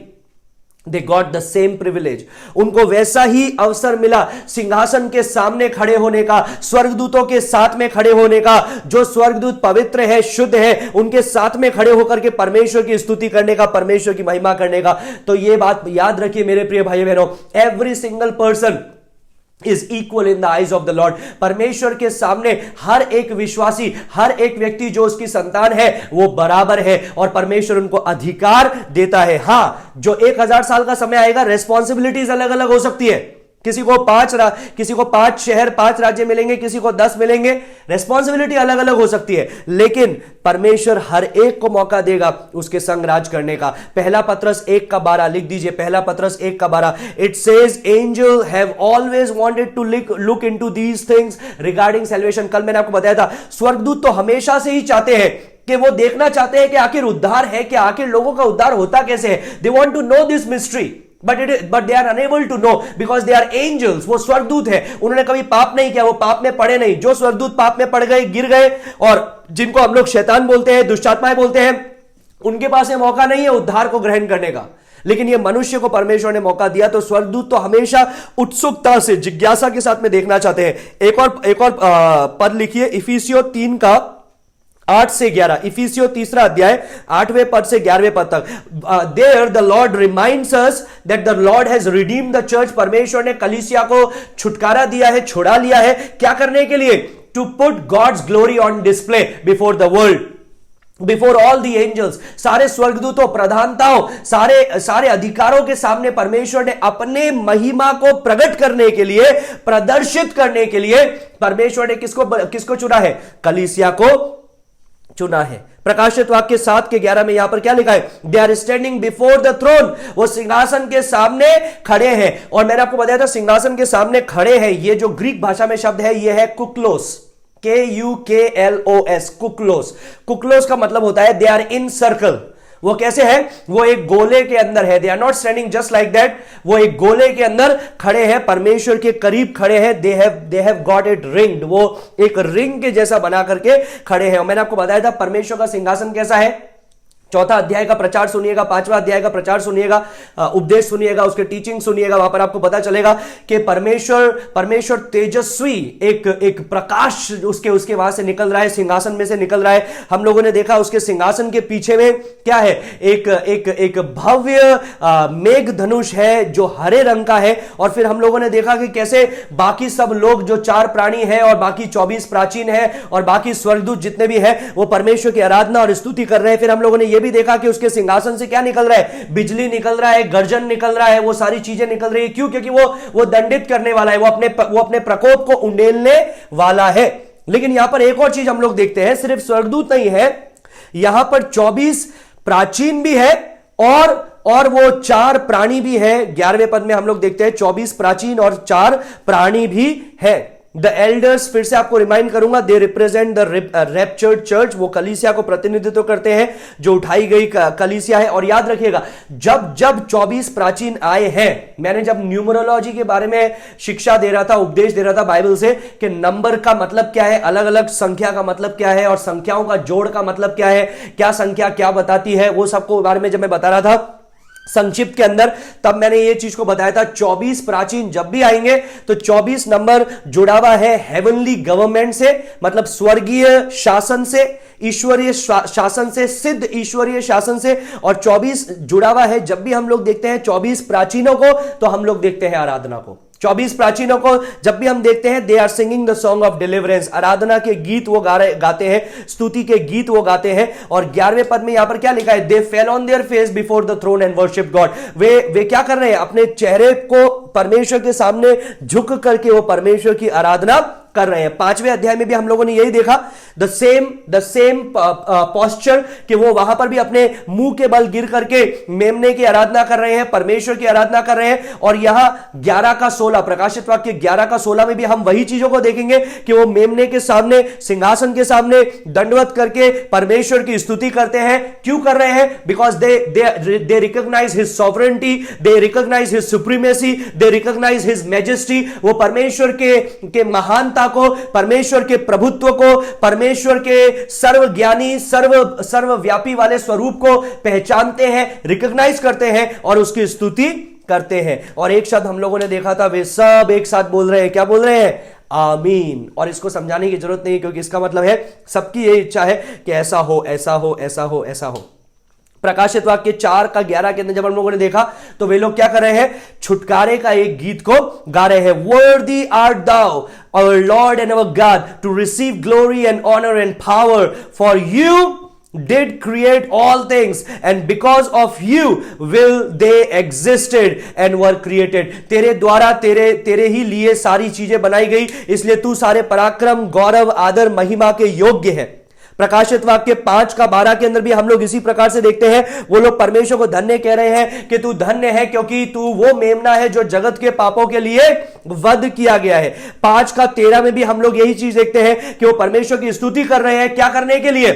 they got the same privilege. उनको वैसा ही अवसर मिला सिंहासन के सामने खड़े होने का, स्वर्गदूतों के साथ में खड़े होने का। जो स्वर्गदूत पवित्र है, शुद्ध है, उनके साथ में खड़े होकर के परमेश्वर की स्तुति करने का, परमेश्वर की महिमा करने का। तो यह बात याद रखिए मेरे प्रिय भाई बहनों, every single person is equal in the eyes of the Lord. परमेश्वर के सामने हर एक विश्वासी, हर एक व्यक्ति जो उसकी संतान है, वो बराबर है, और परमेश्वर उनको अधिकार देता है। हां, जो 1000 साल का समय आएगा, रेस्पॉन्सिबिलिटीज अलग अलग हो सकती है। किसी को 5 शहर, 5 राज्य मिलेंगे, किसी को 10 मिलेंगे, रेस्पॉन्सिबिलिटी अलग अलग हो सकती है, लेकिन परमेश्वर हर एक को मौका देगा उसके संग राज करने का। पहला पत्रस 1:12 लिख दीजिए, पहला पत्रस 1:12। It says angel have always wanted to look into these things regarding salvation. कल मैंने आपको बताया था, स्वर्गदूत तो हमेशा से ही चाहते हैं कि वो देखना चाहते हैं कि आखिर उद्धार है क्या, आखिर लोगों का उद्धार होता कैसे है। They want to know this mystery, but they are unable to know because they are angels। वो स्वर्गदूत है, उन्होंने कभी पाप नहीं किया, वो पाप में पड़े नहीं। जो स्वर्गदूत पाप में पड़ गए, गिर गए, और जिनको हम लोग शैतान बोलते हैं, दुष्टात्माएं बोलते हैं, उनके पास ये मौका नहीं है उद्धार को ग्रहण करने का। लेकिन ये मनुष्य को परमेश्वर ने मौका दिया, तो स्वर्गदूत तो हमेशा उत्सुकता से, जिज्ञासा के साथ में देखना चाहते हैं। एक और पद लिखिए, इफिसियों 3:8 से 11। इफिसियों 3 अध्याय 8वें पद से 11वें पद तक। There the Lord reminds us that the Lord has redeemed the church. परमेश्वर ने कलीसिया को छुटकारा दिया है, छुड़ा लिया है। क्या करने के लिए? To put God's glory on display before the world, before all the angels. सारे स्वर्गदूतों, प्रधानताओं, सारे अधिकारों के सामने परमेश्वर ने अपने महिमा को प्रकट करने के लिए, प्रदर्शित करने के लिए परमेश्वर ने किसको चुना है? कलीसिया को चुना है। प्रकाशित वाक्य 7:11 में यहां पर क्या लिखा है? They are standing before the throne. वो सिंहासन के सामने खड़े हैं। और मैंने आपको बताया था सिंहासन के सामने खड़े हैं, ये जो ग्रीक भाषा में शब्द है, ये है कुक्लोस, KUKLOS, कुक्लोस। कुक्लोस का मतलब होता है दे आर इन सर्कल। वो कैसे है? वो एक गोले के अंदर है। They are not standing just like that. वो एक गोले के अंदर खड़े हैं, परमेश्वर के करीब खड़े हैं। They have got it ringed. वो एक रिंग के जैसा बना करके खड़े हैं। और मैंने आपको बताया था परमेश्वर का सिंहासन कैसा है। 4था अध्याय का प्रचार सुनिएगा, 5वां अध्याय का प्रचार सुनिएगा, उपदेश सुनिएगा, उसके टीचिंग सुनिएगा। वहां पर आपको पता चलेगा कि परमेश्वर तेजस्वी एक प्रकाश उसके वहां से निकल रहा है, सिंहासन में से निकल रहा है। हम लोगों ने देखा उसके सिंहासन के पीछे में क्या है? एक भव्य मेघ धनुष है जो हरे रंग का है। और फिर हम लोगों ने देखा कि कैसे बाकी सब लोग जो 4 प्राणी है और बाकी 24 प्राचीन है और बाकी स्वर्गदूत जितने भी है, वो परमेश्वर की आराधना और स्तुति कर रहे हैं। फिर हम लोगों ने यह भी देखा कि उसके सिंहासन से क्या निकल रहा है? बिजली निकल रहा है, गर्जन निकल रहा है, वो सारी चीजें निकल रही है। क्यों? क्योंकि वो दंडित करने वाला है, वो अपने प्रकोप को उंडेलने वाला है। लेकिन यहां पर एक और चीज हम लोग देखते हैं, सिर्फ स्वर्गदूत नहीं है, यहां पर 24 प्राचीन भी है और वो 4 प्राणी भी है। 11वें पद में हम लोग देखते हैं 24 प्राचीन और 4 प्राणी भी है। द एल्डर्स, फिर से आपको रिमाइंड करूंगा, they represent the raptured church, वो कलीसिया को प्रतिनिधित्व करते हैं जो उठाई गई कलीसिया है। और याद रखिएगा, जब जब 24 प्राचीन आए हैं, मैंने जब न्यूमरोलॉजी के बारे में शिक्षा दे रहा था, उपदेश दे रहा था बाइबल से कि नंबर का मतलब क्या है, अलग अलग संख्या का मतलब क्या है और संख्याओं का जोड़ का मतलब क्या है, क्या संख्या क्या बताती है, वो सबको बारे में जब मैं बता रहा था संक्षिप्त के अंदर, तब मैंने ये चीज को बताया था 24 प्राचीन जब भी आएंगे तो 24 नंबर जुड़ा हुआ है हेवनली गवर्नमेंट से, मतलब स्वर्गीय शासन से, ईश्वरीय शासन से, सिद्ध ईश्वरीय शासन से। और 24 जुड़ा हुआ है, जब भी हम लोग देखते हैं 24 प्राचीनों को तो हम लोग देखते हैं आराधना को। 24 प्राचीनों को जब भी हम देखते हैं, they are singing the song of deliverance, आराधना के गीत वो गाते हैं, स्तुति के गीत वो गाते हैं। और 11वें पद में यहां पर क्या लिखा है, they fell on their face before the throne and worship God. वे क्या कर रहे हैं, अपने चेहरे को परमेश्वर के सामने झुक करके वो परमेश्वर की आराधना कर रहे हैं। 5वें अध्याय में भी हम लोगों ने यही देखा, द सेम पॉस्चर, कि वो वहां पर भी अपने मुंह के बल गिर करके मेमने की आराधना कर रहे हैं, परमेश्वर की आराधना कर रहे हैं। और यहां 11 का 16, प्रकाशित वाक्य 11 का 16 में भी हम वही चीजों को देखेंगे कि वो मेमने के सामने, सिंहासन के सामने दंडवत करके परमेश्वर की स्तुति करते हैं। क्यों कर रहे हैं? Because they recognise his sovereignty, they recognise his supremacy, they recognise his majesty. वो परमेश्वर के महानता को, परमेश्वर के प्रभुत्व को, परमेश्वर के सर्वज्ञानी सर्वव्यापी वाले स्वरूप को पहचानते हैं, रिकॉग्नाइज करते हैं और उसकी स्तुति करते हैं। और एक शब्द हम लोगों ने देखा था, वे सब एक साथ बोल रहे हैं। क्या बोल रहे हैं? आमीन। और इसको समझाने की जरूरत नहीं, क्योंकि इसका मतलब है सबकी ये इच्छा है कि ऐसा हो, ऐसा हो, ऐसा हो, ऐसा हो। प्रकाशित वाक्य 4 का 11 के अंदर जब हम लोगों ने देखा तो वे लोग क्या कर रहे हैं, छुटकारे का एक गीत को गा रहे हैं। Worthy art thou our Lord and our God to receive glory and honour and power, for you did create all things and because of you will they existed and were created। तेरे द्वारा तेरे ही लिए सारी चीजें बनाई गई, इसलिए तू सारे पराक्रम, गौरव, आदर, महिमा के योग्य है। प्रकाशित वाक्य 5 का 12 के अंदर भी हम लोग इसी प्रकार से देखते हैं, वो लोग परमेश्वर को धन्य कह रहे हैं कि तू धन्य है क्योंकि तू वो मेमना है जो जगत के पापों के लिए वध किया गया है। 5 का 13 में भी हम लोग यही चीज देखते हैं कि वो परमेश्वर की स्तुति कर रहे हैं। क्या करने के लिए?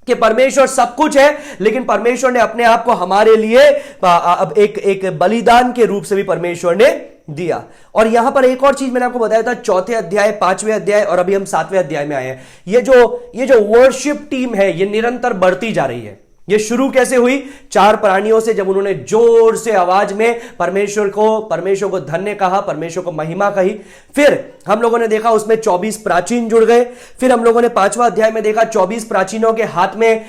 कि परमेश्वर सब कुछ है, लेकिन परमेश्वर ने अपने आप को हमारे लिए अब एक बलिदान के रूप से भी परमेश्वर ने दिया। और यहां पर एक और चीज मैंने आपको बताया था, 4थे अध्याय, 5वें अध्याय और अभी हम 7वें अध्याय में आए हैं। ये जो वर्शिप टीम है, ये निरंतर बढ़ती जा रही है। ये शुरू कैसे हुई? 4 प्राणियों से, जब उन्होंने जोर से आवाज में परमेश्वर को धन्य कहा, परमेश्वर को महिमा कही। फिर हम लोगों ने देखा उसमें 24 प्राचीन जुड़ गए। फिर हम लोगों ने 5वां अध्याय में देखा 24 प्राचीनों के हाथ में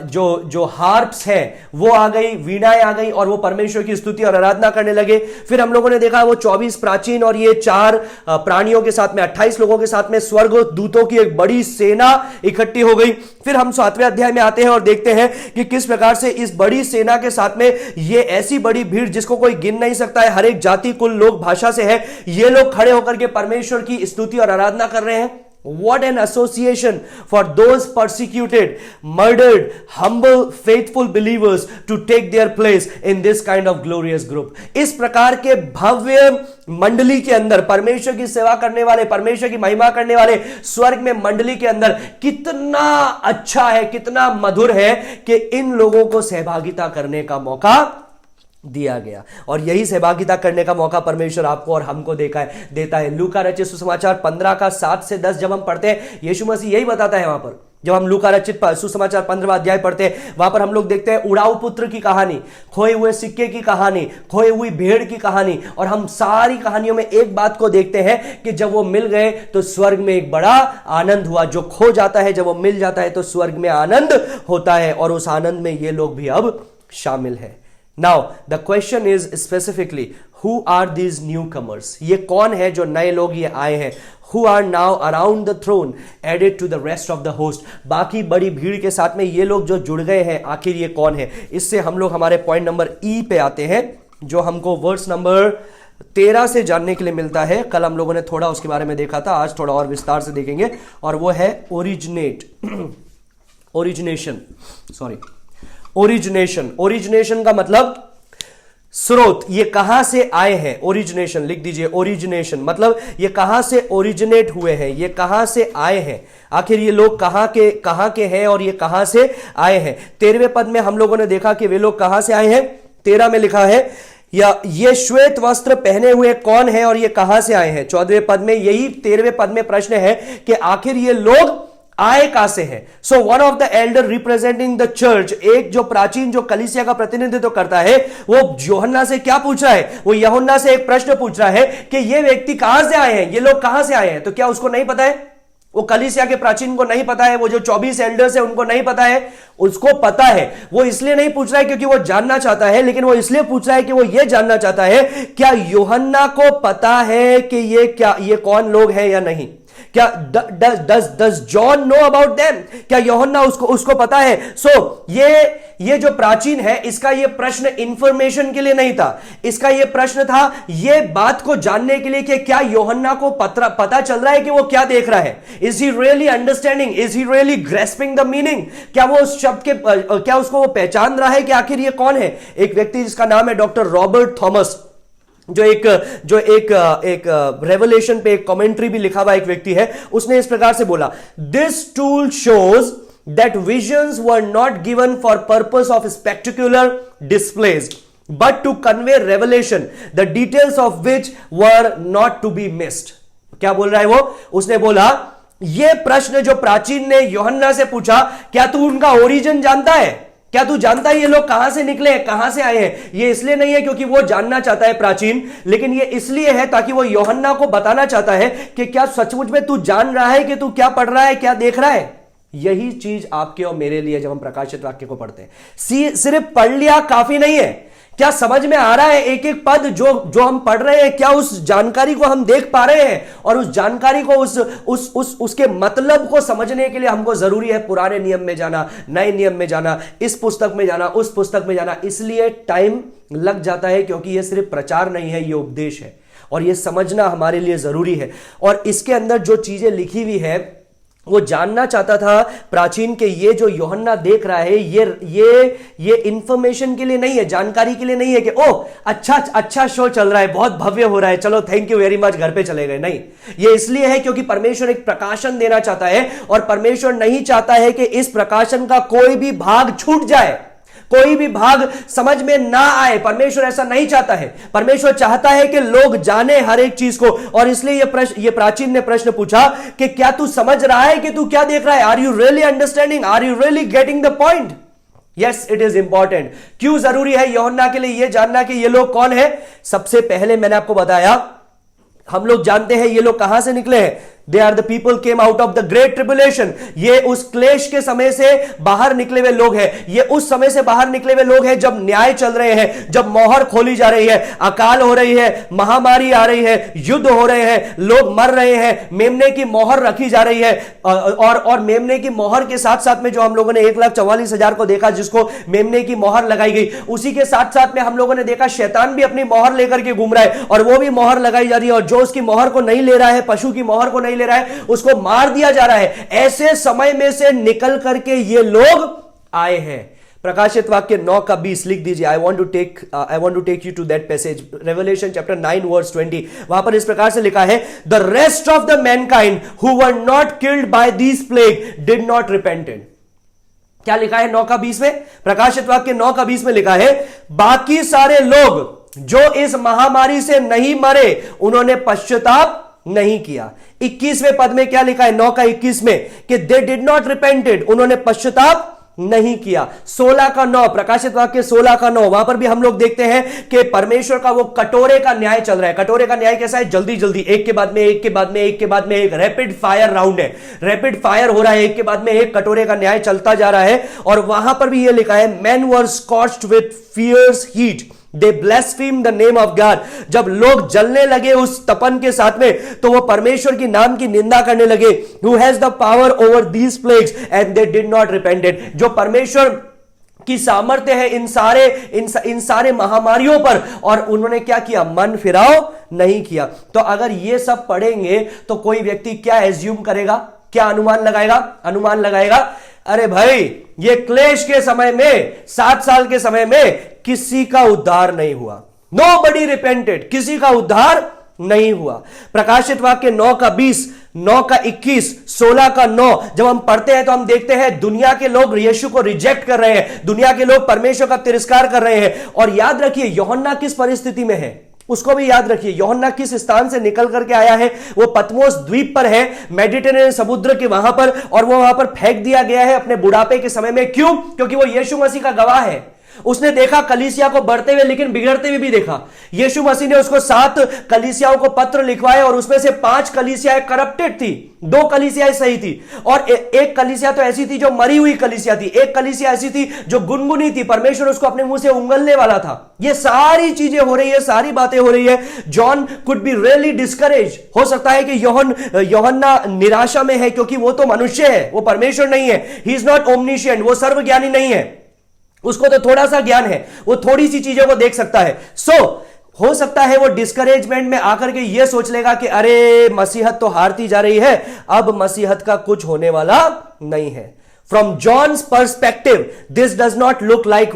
जो हार्प्स हैं वो आ गई, वीणाएं आ गई और वो परमेश्वर की स्तुति और आराधना करने लगे। फिर हम लोगों ने देखा वो 24 प्राचीन और ये 4 प्राणियों के साथ में 28 लोगों के साथ में स्वर्ग दूतों की एक बड़ी सेना इकट्ठी हो गई। फिर हम 7वें अध्याय में आते हैं और देखते हैं कि किस प्रकार से इस बड़ी सेना के साथ में ये ऐसी बड़ी भीड़ जिसको कोई गिन नहीं सकता है, हर एक जाति, कुल, लोग, भाषा से है, ये लोग खड़े होकर के परमेश्वर की स्तुति और आराधना कर रहे हैं। What an association for those persecuted, murdered, humble, faithful believers to take their place in this kind of glorious group। इस प्रकार के भव्य मंडली के अंदर, परमेश्वर की सेवा करने वाले, परमेश्वर की महिमा करने वाले स्वर्ग में मंडली के अंदर कितना अच्छा है, कितना मधुर है कि इन लोगों को सहभागिता करने का मौका दिया गया। और यही सहभागिता करने का मौका परमेश्वर आपको और हमको देता है। लूका रचित सुसमाचार 15 का 7 से 10 जब हम पढ़ते हैं, यीशु मसीह यही बताता है वहां पर। जब हम लूका रचित सुसमाचार 15वां अध्याय पढ़ते हैं, वहां पर हम लोग देखते हैं उड़ाऊ पुत्र की कहानी, खोए हुए सिक्के की कहानी, खोए हुई भेड़ की कहानी। और हम सारी कहानियों में एक बात को देखते हैं कि जब वो मिल गए तो स्वर्ग में एक बड़ा आनंद हुआ। जो खो जाता है, जब वो मिल जाता है तो स्वर्ग में आनंद होता है, और उस आनंद में ये लोग भी अब शामिल है। Now the question is specifically who are these newcomers? ये कौन है जो नए लोग ये आए हैं? Who are now around the throne added to the rest of the host? बाकी बड़ी भीड़ के साथ में ये लोग जो जुड़ गए हैं, आखिर ये कौन है? इससे हम लोग हमारे पॉइंट नंबर ई पे आते हैं, जो हमको वर्स नंबर 13 से जानने के लिए मिलता है। कल हम लोगों ने थोड़ा उसके बारे में देखा था, आज थोड़ा और विस्तार से देखेंगे, और वो है ओरिजिनेशन का मतलब स्रोत, ये कहां से आए हैं। ओरिजिनेशन लिख दीजिए, ओरिजिनेशन मतलब ये कहां से ओरिजिनेट हुए हैं, ये कहां से आए हैं, आखिर ये लोग कहां के हैं और ये कहां से आए हैं। 13वें पद में हम लोगों ने देखा कि वे लोग कहां से आए हैं। 13 में लिखा है या ये श्वेत वस्त्र पहने हुए कौन है और ये कहां से आए हैं। 14वें पद में यही 13वें पद में प्रश्न है कि आखिर ये लोग आए कहां से है। So one of the Elder representing the church, एक जो प्राचीन जो कलीसिया का प्रतिनिधित्व करता है, वो यूहन्ना से क्या पूछ रहा है, वो यूहन्ना से एक प्रश्न पूछ रहा है कि ये व्यक्ति कहां से आए हैं, ये लोग कहां से आए हैं। तो क्या उसको नहीं पता है? वो कलीसिया के प्राचीन को नहीं पता है, वो जो 24 एल्डर्स है उनको नहीं पता है? उसको पता है। वो इसलिए नहीं पूछ रहा है क्योंकि वो जानना चाहता है, लेकिन वो इसलिए पूछ रहा है कि वो ये जानना चाहता है क्या यूहन्ना को पता है कि ये कौन लोग हैं या नहीं। क्या does John know about them? क्या यूहन्ना उसको पता है? सो ये जो प्राचीन है, इसका ये प्रश्न इंफॉर्मेशन के लिए नहीं था, इसका ये प्रश्न था ये बात को जानने के लिए कि क्या यूहन्ना को पता चल रहा है कि वो क्या देख रहा है। Is he really understanding, is he really grasping the meaning, क्या वो उस शब्द के क्या उसको वो पहचान रहा है कि आखिर ये कौन है। एक व्यक्ति जिसका नाम है डॉक्टर रॉबर्ट थॉमस, जो एक रेवलेशन पे एक कमेंट्री भी लिखा हुआ एक व्यक्ति है, उसने इस प्रकार से बोला, this tool shows that visions were not given for purpose of spectacular displays but to convey revelation the details of which were not to be missed. क्या बोल रहा है वो? उसने बोला ये प्रश्न जो प्राचीन ने यूहन्ना से पूछा, क्या तू उनका ओरिजिन जानता है? क्या तू जानता है ये लोग कहां से निकले हैं, कहां से आए हैं? ये इसलिए नहीं है क्योंकि वो जानना चाहता है प्राचीन, लेकिन ये इसलिए है ताकि वो यूहन्ना को बताना चाहता है कि क्या सचमुच में तू जान रहा है कि तू क्या पढ़ रहा है, क्या देख रहा है। यही चीज आपके और मेरे लिए जब हम प्रकाशित वाक्य को पढ़ते हैं, सिर्फ पढ़ लिया काफी नहीं है। क्या समझ में आ रहा है एक एक पद जो हम पढ़ रहे हैं? क्या उस जानकारी को हम देख पा रहे हैं? और उस जानकारी को उसके मतलब को समझने के लिए हमको जरूरी है पुराने नियम में जाना, नए नियम में जाना, इस पुस्तक में जाना, उस पुस्तक में जाना। इसलिए टाइम लग जाता है क्योंकि यह सिर्फ प्रचार नहीं है, यह उपदेश है और यह समझना हमारे लिए जरूरी है। और इसके अंदर जो चीजें लिखी हुई है वो जानना चाहता था प्राचीन के ये जो यूहन्ना देख रहा है ये इंफॉर्मेशन के लिए नहीं है, जानकारी के लिए नहीं है कि ओ अच्छा शो चल रहा है, बहुत भव्य हो रहा है, चलो थैंक यू वेरी मच, घर पे चले गए। नहीं, ये इसलिए है क्योंकि परमेश्वर एक प्रकाशन देना चाहता है और परमेश्वर नहीं चाहता है कि इस प्रकाशन का कोई भी भाग छूट जाए, कोई भी भाग समझ में ना आए। परमेश्वर ऐसा नहीं चाहता है। परमेश्वर चाहता है कि लोग जाने हर एक चीज को। और इसलिए ये प्राचीन ने प्रश्न पूछा कि क्या तू समझ रहा है कि तू क्या देख रहा है? Are you really understanding? Are you really getting the point? Yes, it is important. क्यों जरूरी है यूहन्ना के लिए यह जानना कि ये लोग कौन है? सबसे पहले मैंने आपको बताया, हम लोग जानते हैं ये लोग कहां से निकले हैं। They are the people came out of the great tribulation. ये उस क्लेश के समय से बाहर निकले हुए लोग हैं। ये उस समय से बाहर निकले हुए लोग हैं जब न्याय चल रहे हैं, जब मोहर खोली जा रही है, अकाल हो रही है, महामारी आ रही है, युद्ध हो रहे हैं, लोग मर रहे हैं, मेमने की मोहर रखी जा रही है। और मेमने की मोहर के साथ साथ में जो हम लोगों ने 1,44,000 को देखा जिसको मेमने की मोहर लगाई गई, उसी के साथ साथ में हम लोगों ने देखा शैतान भी अपनी मोहर लेकर के घूम रहा है और वो भी मोहर लगाई जा रही है। और जो उसकी मोहर को नहीं ले रहा है, पशु की मोहर को नहीं ले रहा है, उसको मार दिया जा रहा है। ऐसे समय में से निकल करके ये लोग आए हैं। प्रकाशित वाक्य 9 का 20 लिख दीजिए। I want to take you to that passage, Revelation chapter 9 verse 20। वहां पर इस प्रकार से लिखा है, the rest of the mankind who were not killed by this plague did not repented. क्या लिखा है 9 का 20 में? प्रकाशित वाक्य 9 का 20 में लिखा है, बाकी सारे लोग जो इस महामारी से नहीं मरे उन्होंने पश्चाताप नहीं किया। 21वें पद में क्या लिखा है 9 का 21 में कि दे डिड नॉट रिपेंटेड, उन्होंने पश्चाताप नहीं किया। 16 का 9, प्रकाशित वाक्य 16 का 9, वहां पर भी हम लोग देखते हैं कि परमेश्वर का वो कटोरे का न्याय चल रहा है। कटोरे का न्याय कैसा है? जल्दी जल्दी, एक के बाद में एक के बाद में एक के बाद में एक, रैपिड फायर राउंड है, रैपिड फायर हो रहा है, एक के बाद में एक कटोरे का न्याय चलता जा रहा है। और वहां पर भी ये लिखा है, man were scorched with fierce heat, they blaspheme the name of God. जब लोग जलने लगे उस तपन के साथ में तो वो परमेश्वर की नाम की निंदा करने लगे। Who has the power over these plagues and they did not repented. जो परमेश्वर की सामर्थ्य है इन सारे महामारियों पर, और उन्होंने क्या किया? मन फिराव नहीं किया। तो अगर ये सब पढ़ेंगे तो कोई व्यक्ति क्या एज्यूम करेगा, क्या अनुमान लगाएगा, अरे भाई ये क्लेश के समय में, 7 साल के समय में किसी का उद्धार नहीं हुआ, नोबडी रिपेंटेड, किसी का उद्धार नहीं हुआ। प्रकाशित वाक्य 9 का 20, 9 का 21, 16 का 9 जब हम पढ़ते हैं तो हम देखते हैं दुनिया के लोग यीशु को रिजेक्ट कर रहे हैं, दुनिया के लोग परमेश्वर का तिरस्कार कर रहे हैं। और याद रखिए यूहन्ना किस परिस्थिति में है, उसको भी याद रखिए। यूहन्ना किस स्थान से निकल करके आया है? वो पतमोस द्वीप पर है, मेडिटेरेनियन समुद्र के वहां पर, और वो वहां पर फेंक दिया गया है अपने बुढ़ापे के समय में। क्यों? क्योंकि वो यीशु मसीह का गवाह है। उसने देखा कलीसिया को बढ़ते हुए लेकिन बिगड़ते हुए भी देखा। यीशु मसीह ने उसको 7 कलीसियाओं को पत्र लिखवाए और उसमें से 5 कलीसियाएं करप्टेड थी, 2 कलीसियाएं सही थी, और एक कलीसिया तो ऐसी थी जो मरी हुई कलीसिया थी, एक कलीसिया ऐसी थी जो गुनगुनी थी, परमेश्वर उसको अपने मुंह से उंगलने वाला था। ये सारी चीजें हो रही है, सारी बातें हो रही है। John could be really discourage. हो सकता है कि यूहन्ना निराशा में है, क्योंकि वो तो मनुष्य है, वो परमेश्वर नहीं है। ही इज नॉट ओमनिशिएंट, वो सर्वज्ञानी नहीं है, उसको तो थोड़ा सा ज्ञान है, वो थोड़ी सी चीजों को देख सकता है। हो सकता है वो डिस्करेजमेंट में आकर के ये सोच लेगा कि अरे मसीहत तो हारती जा रही है, अब मसीहत का कुछ होने वाला नहीं है। From John's perspective, this does not look like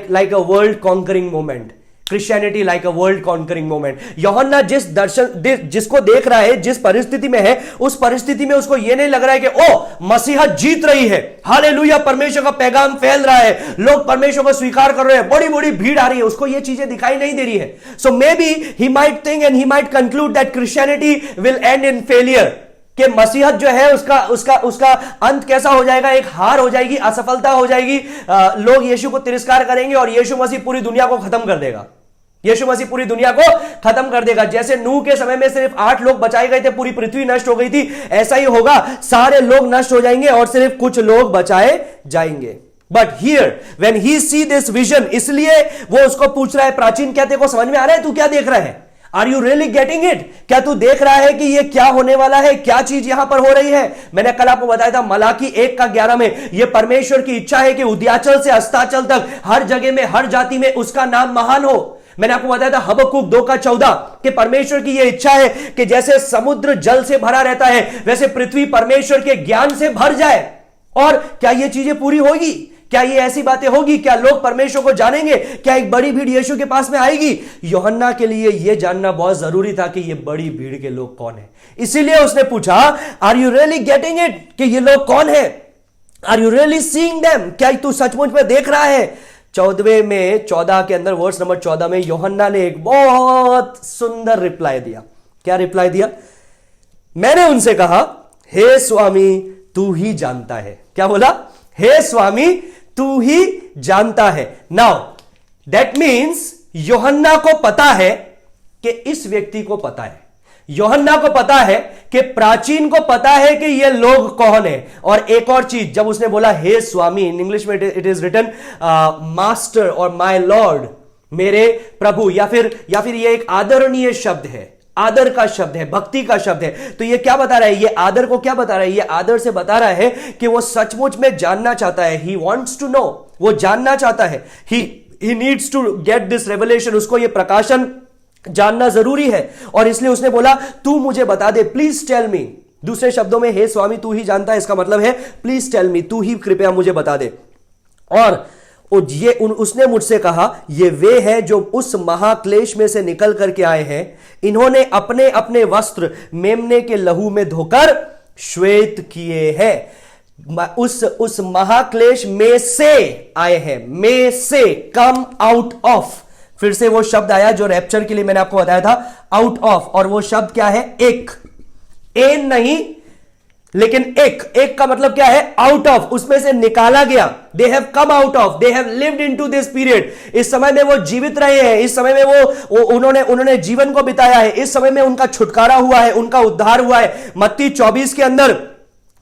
like a world conquering moment. Christianity like a world conquering moment. यूहन्ना जिसको देख रहा है, जिस परिस्थिति में है, उस परिस्थिति में उसको यह नहीं लग रहा है कि ओ मसीहत जीत रही है, हालेलुया, परमेश्वर का पैगाम फैल रहा है, लोग परमेश्वर को स्वीकार कर रहे हैं, बड़ी बड़ी भीड़ आ रही है, उसको ये चीजें दिखाई नहीं दे रही है। So maybe he might think and he might conclude that Christianity will end in failure. कि मसीहत जो है उसका अंत कैसा हो जाएगा? एक हार हो जाएगी, असफलता हो जाएगी, लोग यीशु को तिरस्कार करेंगे और यीशु मसीह पूरी दुनिया को खत्म कर देगा। यीशु मसीह पूरी दुनिया को खत्म कर देगा। जैसे नूह के समय में सिर्फ 8 लोग बचाए गए थे, पूरी पृथ्वी नष्ट हो गई थी, ऐसा ही होगा, सारे लोग नष्ट हो जाएंगे और सिर्फ कुछ लोग बचाए जाएंगे। But here when he see this vision, इसलिए वो उसको पूछ रहा है, प्राचीन क्या तेरे को समझ में आ रहा है? तू क्या देख रहा है? Are you really getting it? क्या तू देख रहा है कि ये क्या होने वाला है, क्या चीज यहां पर हो रही है? मैंने कल आपको बताया था मलाकी 1 का 11 में, ये परमेश्वर की इच्छा है कि उदयाचल से अस्ताचल तक हर जगह में, हर जाति में उसका नाम महान हो। मैंने आपको बताया था हबक्कुक 2 का 14 कि परमेश्वर की यह इच्छा है कि जैसे समुद्र जल से भरा रहता है, वैसे पृथ्वी परमेश्वर के ज्ञान से भर जाए। और क्या ये चीजें पूरी होगी? क्या ये ऐसी बातें होगी? क्या लोग परमेश्वर को जानेंगे? क्या एक बड़ी भीड़ यीशु के पास में आएगी? यूहन्ना के लिए यह जानना बहुत जरूरी था कि ये बड़ी भीड़ के लोग कौन है। इसीलिए उसने पूछा, are you really getting it? कि ये लोग कौन है? Are you really seeing them? क्या तू सचमुच में देख रहा है? 14 के अंदर, वर्स नंबर 14 में यूहन्ना ने एक बहुत सुंदर रिप्लाई दिया। क्या रिप्लाई दिया? मैंने उनसे कहा, हे स्वामी तू ही जानता है। क्या बोला? हे स्वामी तू ही जानता है। नाउ दैट मीन्स यूहन्ना को पता है कि इस व्यक्ति को पता है, यूहन्ना को पता है कि प्राचीन को पता है कि ये लोग कौन है। और एक और चीज, जब उसने बोला हे स्वामी, इन इंग्लिश में इट इज रिटन मास्टर और माय लॉर्ड, मेरे प्रभु, या फिर ये एक आदरणीय शब्द है, आदर का शब्द है, भक्ति का शब्द है। तो ये क्या बता रहा है? ये आदर को क्या बता रहा है? ये आदर से बता रहा है कि वो सचमुच में जानना चाहता है। ही वॉन्ट्स टू नो, वो जानना चाहता है। He needs to get this revelation, उसको ये प्रकाशन जानना जरूरी है। और इसलिए उसने बोला, तू मुझे बता दे, प्लीज टेल मी। दूसरे शब्दों में, हे स्वामी तू ही जानता है, इसका मतलब है प्लीज टेल मी, तू ही कृपया मुझे बता दे। और उसने मुझसे कहा, ये वे हैं जो उस महाक्लेश में से निकल करके आए हैं, इन्होंने अपने अपने वस्त्र मेमने के लहू में धोकर श्वेत किए हैं। उस महाक्लेश में से आए हैं, में से, कम आउट ऑफ। फिर से वो शब्द आया जो रैप्चर के लिए मैंने आपको बताया था, आउट ऑफ। और वो शब्द क्या है? एक, एन नहीं, लेकिन एक का मतलब क्या है? आउट ऑफ, उसमें से निकाला गया। They have come out of, they have lived into this period. इस समय में वो जीवित रहे हैं, इस समय में वो उन्होंने जीवन को बिताया है, इस समय में उनका छुटकारा हुआ है, उनका उद्धार हुआ है। मत्ती 24 के अंदर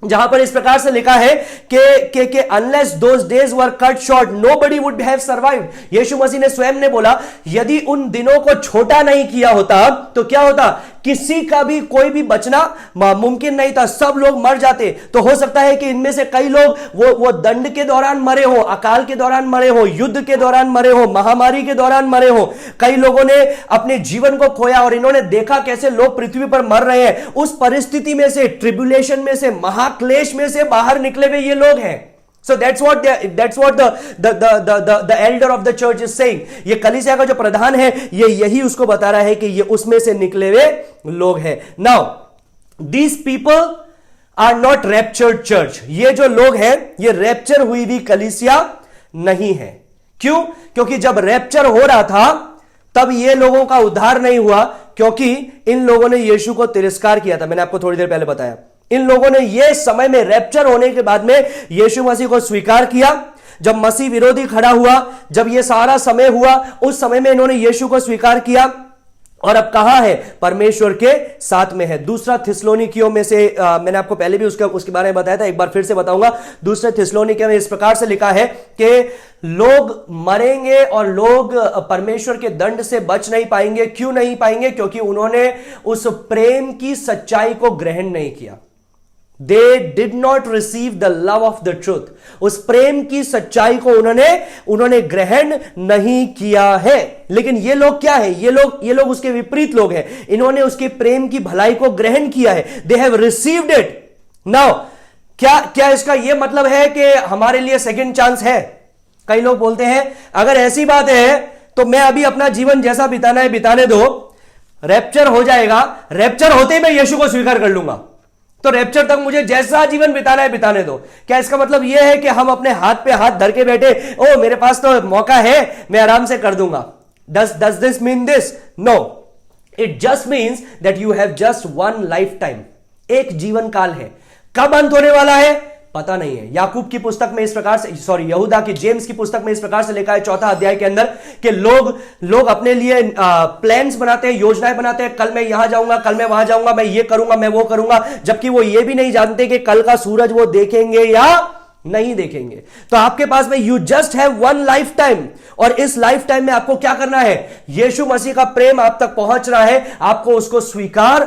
जहां पर इस प्रकार से लिखा है कि unless those days were cut short nobody would have survived. Yeshu Masih ने स्वयं ने बोला, यदि उन दिनों को छोटा नहीं किया होता तो क्या होता? किसी का भी कोई भी बचना मुमकिन नहीं था, सब लोग मर जाते। तो हो सकता है कि इनमें से कई लोग वो दंड के दौरान मरे हो, अकाल के दौरान मरे हो, युद्ध के दौरान मरे हो, महामारी के दौरान मरे हो। कई लोगों ने अपने जीवन को खोया और इन्होंने देखा कैसे लोग पृथ्वी पर मर रहे हैं। उस परिस्थिति में से, ट्रिब्यूलेशन में से, महाक्लेश में से बाहर निकले हुए ये लोग हैं। So that's what the elder of the church is saying. ये कलीसिया का जो प्रधान है ये यही उसको बता रहा है कि ये उसमें से निकले हुए लोग हैं। Now these people are not raptured church. ये जो लोग हैं ये रैप्चर हुई हुई कलीसिया नहीं है। क्यों? क्योंकि जब रैप्चर हो रहा था तब ये लोगों का उद्धार नहीं हुआ, क्योंकि इन लोगों ने यीशु को तिरस्कार किया था। मैंने आपको थोड़ी देर पहले बताया, इन लोगों ने ये समय में रैप्चर होने के बाद में यीशु मसीह को स्वीकार किया। जब मसीह विरोधी खड़ा हुआ, जब ये सारा समय हुआ, उस समय में इन्होंने यीशु को स्वीकार किया और अब कहां है? परमेश्वर के साथ में है। दूसरा थिस्सलुनीकियों में से मैंने आपको पहले भी उसके बारे में बताया था, एक बार फिर से बताऊंगा। दूसरे थिस्सलुनीकियों में इस प्रकार से लिखा है कि लोग मरेंगे और लोग परमेश्वर के दंड से बच नहीं पाएंगे। क्यों नहीं पाएंगे? क्योंकि उन्होंने उस प्रेम की सच्चाई को ग्रहण नहीं किया। They did not receive the love of the truth. उस प्रेम की सच्चाई को उन्होंने ग्रहण नहीं किया है। लेकिन ये लोग क्या है? ये लोग उसके विपरीत लोग हैं। इन्होंने उसके प्रेम की भलाई को ग्रहण किया है। They have received it. Now क्या इसका यह मतलब है कि हमारे लिए सेकंड चांस है? कई लोग बोलते हैं अगर ऐसी बात है तो मैं अभी अपना जीवन जैसा बिताना है बिताने दो, रैप्चर हो जाएगा, रैप्चर होते ही मैं यीशु को स्वीकार कर लूंगा, तो रैप्चर तक मुझे जैसा जीवन बिताना है बिताने दो। क्या इसका मतलब यह है कि हम अपने हाथ पे हाथ धर के बैठे, ओ मेरे पास तो मौका है, मैं आराम से कर दूंगा? Does this mean this? No. It just means that you have just one lifetime. एक जीवन काल है। कब अंत होने वाला है पता नहीं है। याकूब की पुस्तक में इस प्रकार से, यहूदा की, जेम्स की पुस्तक में इस प्रकार से लिखा है 4 अध्याय के अंदर कि लोग अपने लिए प्लान्स बनाते हैं, योजनाएं बनाते हैं। कल मैं यहां जाऊंगा, कल मैं वहां जाऊंगा, मैं ये करूंगा, मैं वो करूंगा, जबकि वो ये भी नहीं जानते कि कल का सूरज वो देखेंगे या नहीं देखेंगे। तो आपके पास में you just have one life time, और इस लाइफ टाइम में आपको क्या करना है? यीशु मसीह का प्रेम आप तक पहुंच रहा है, आपको उसको स्वीकार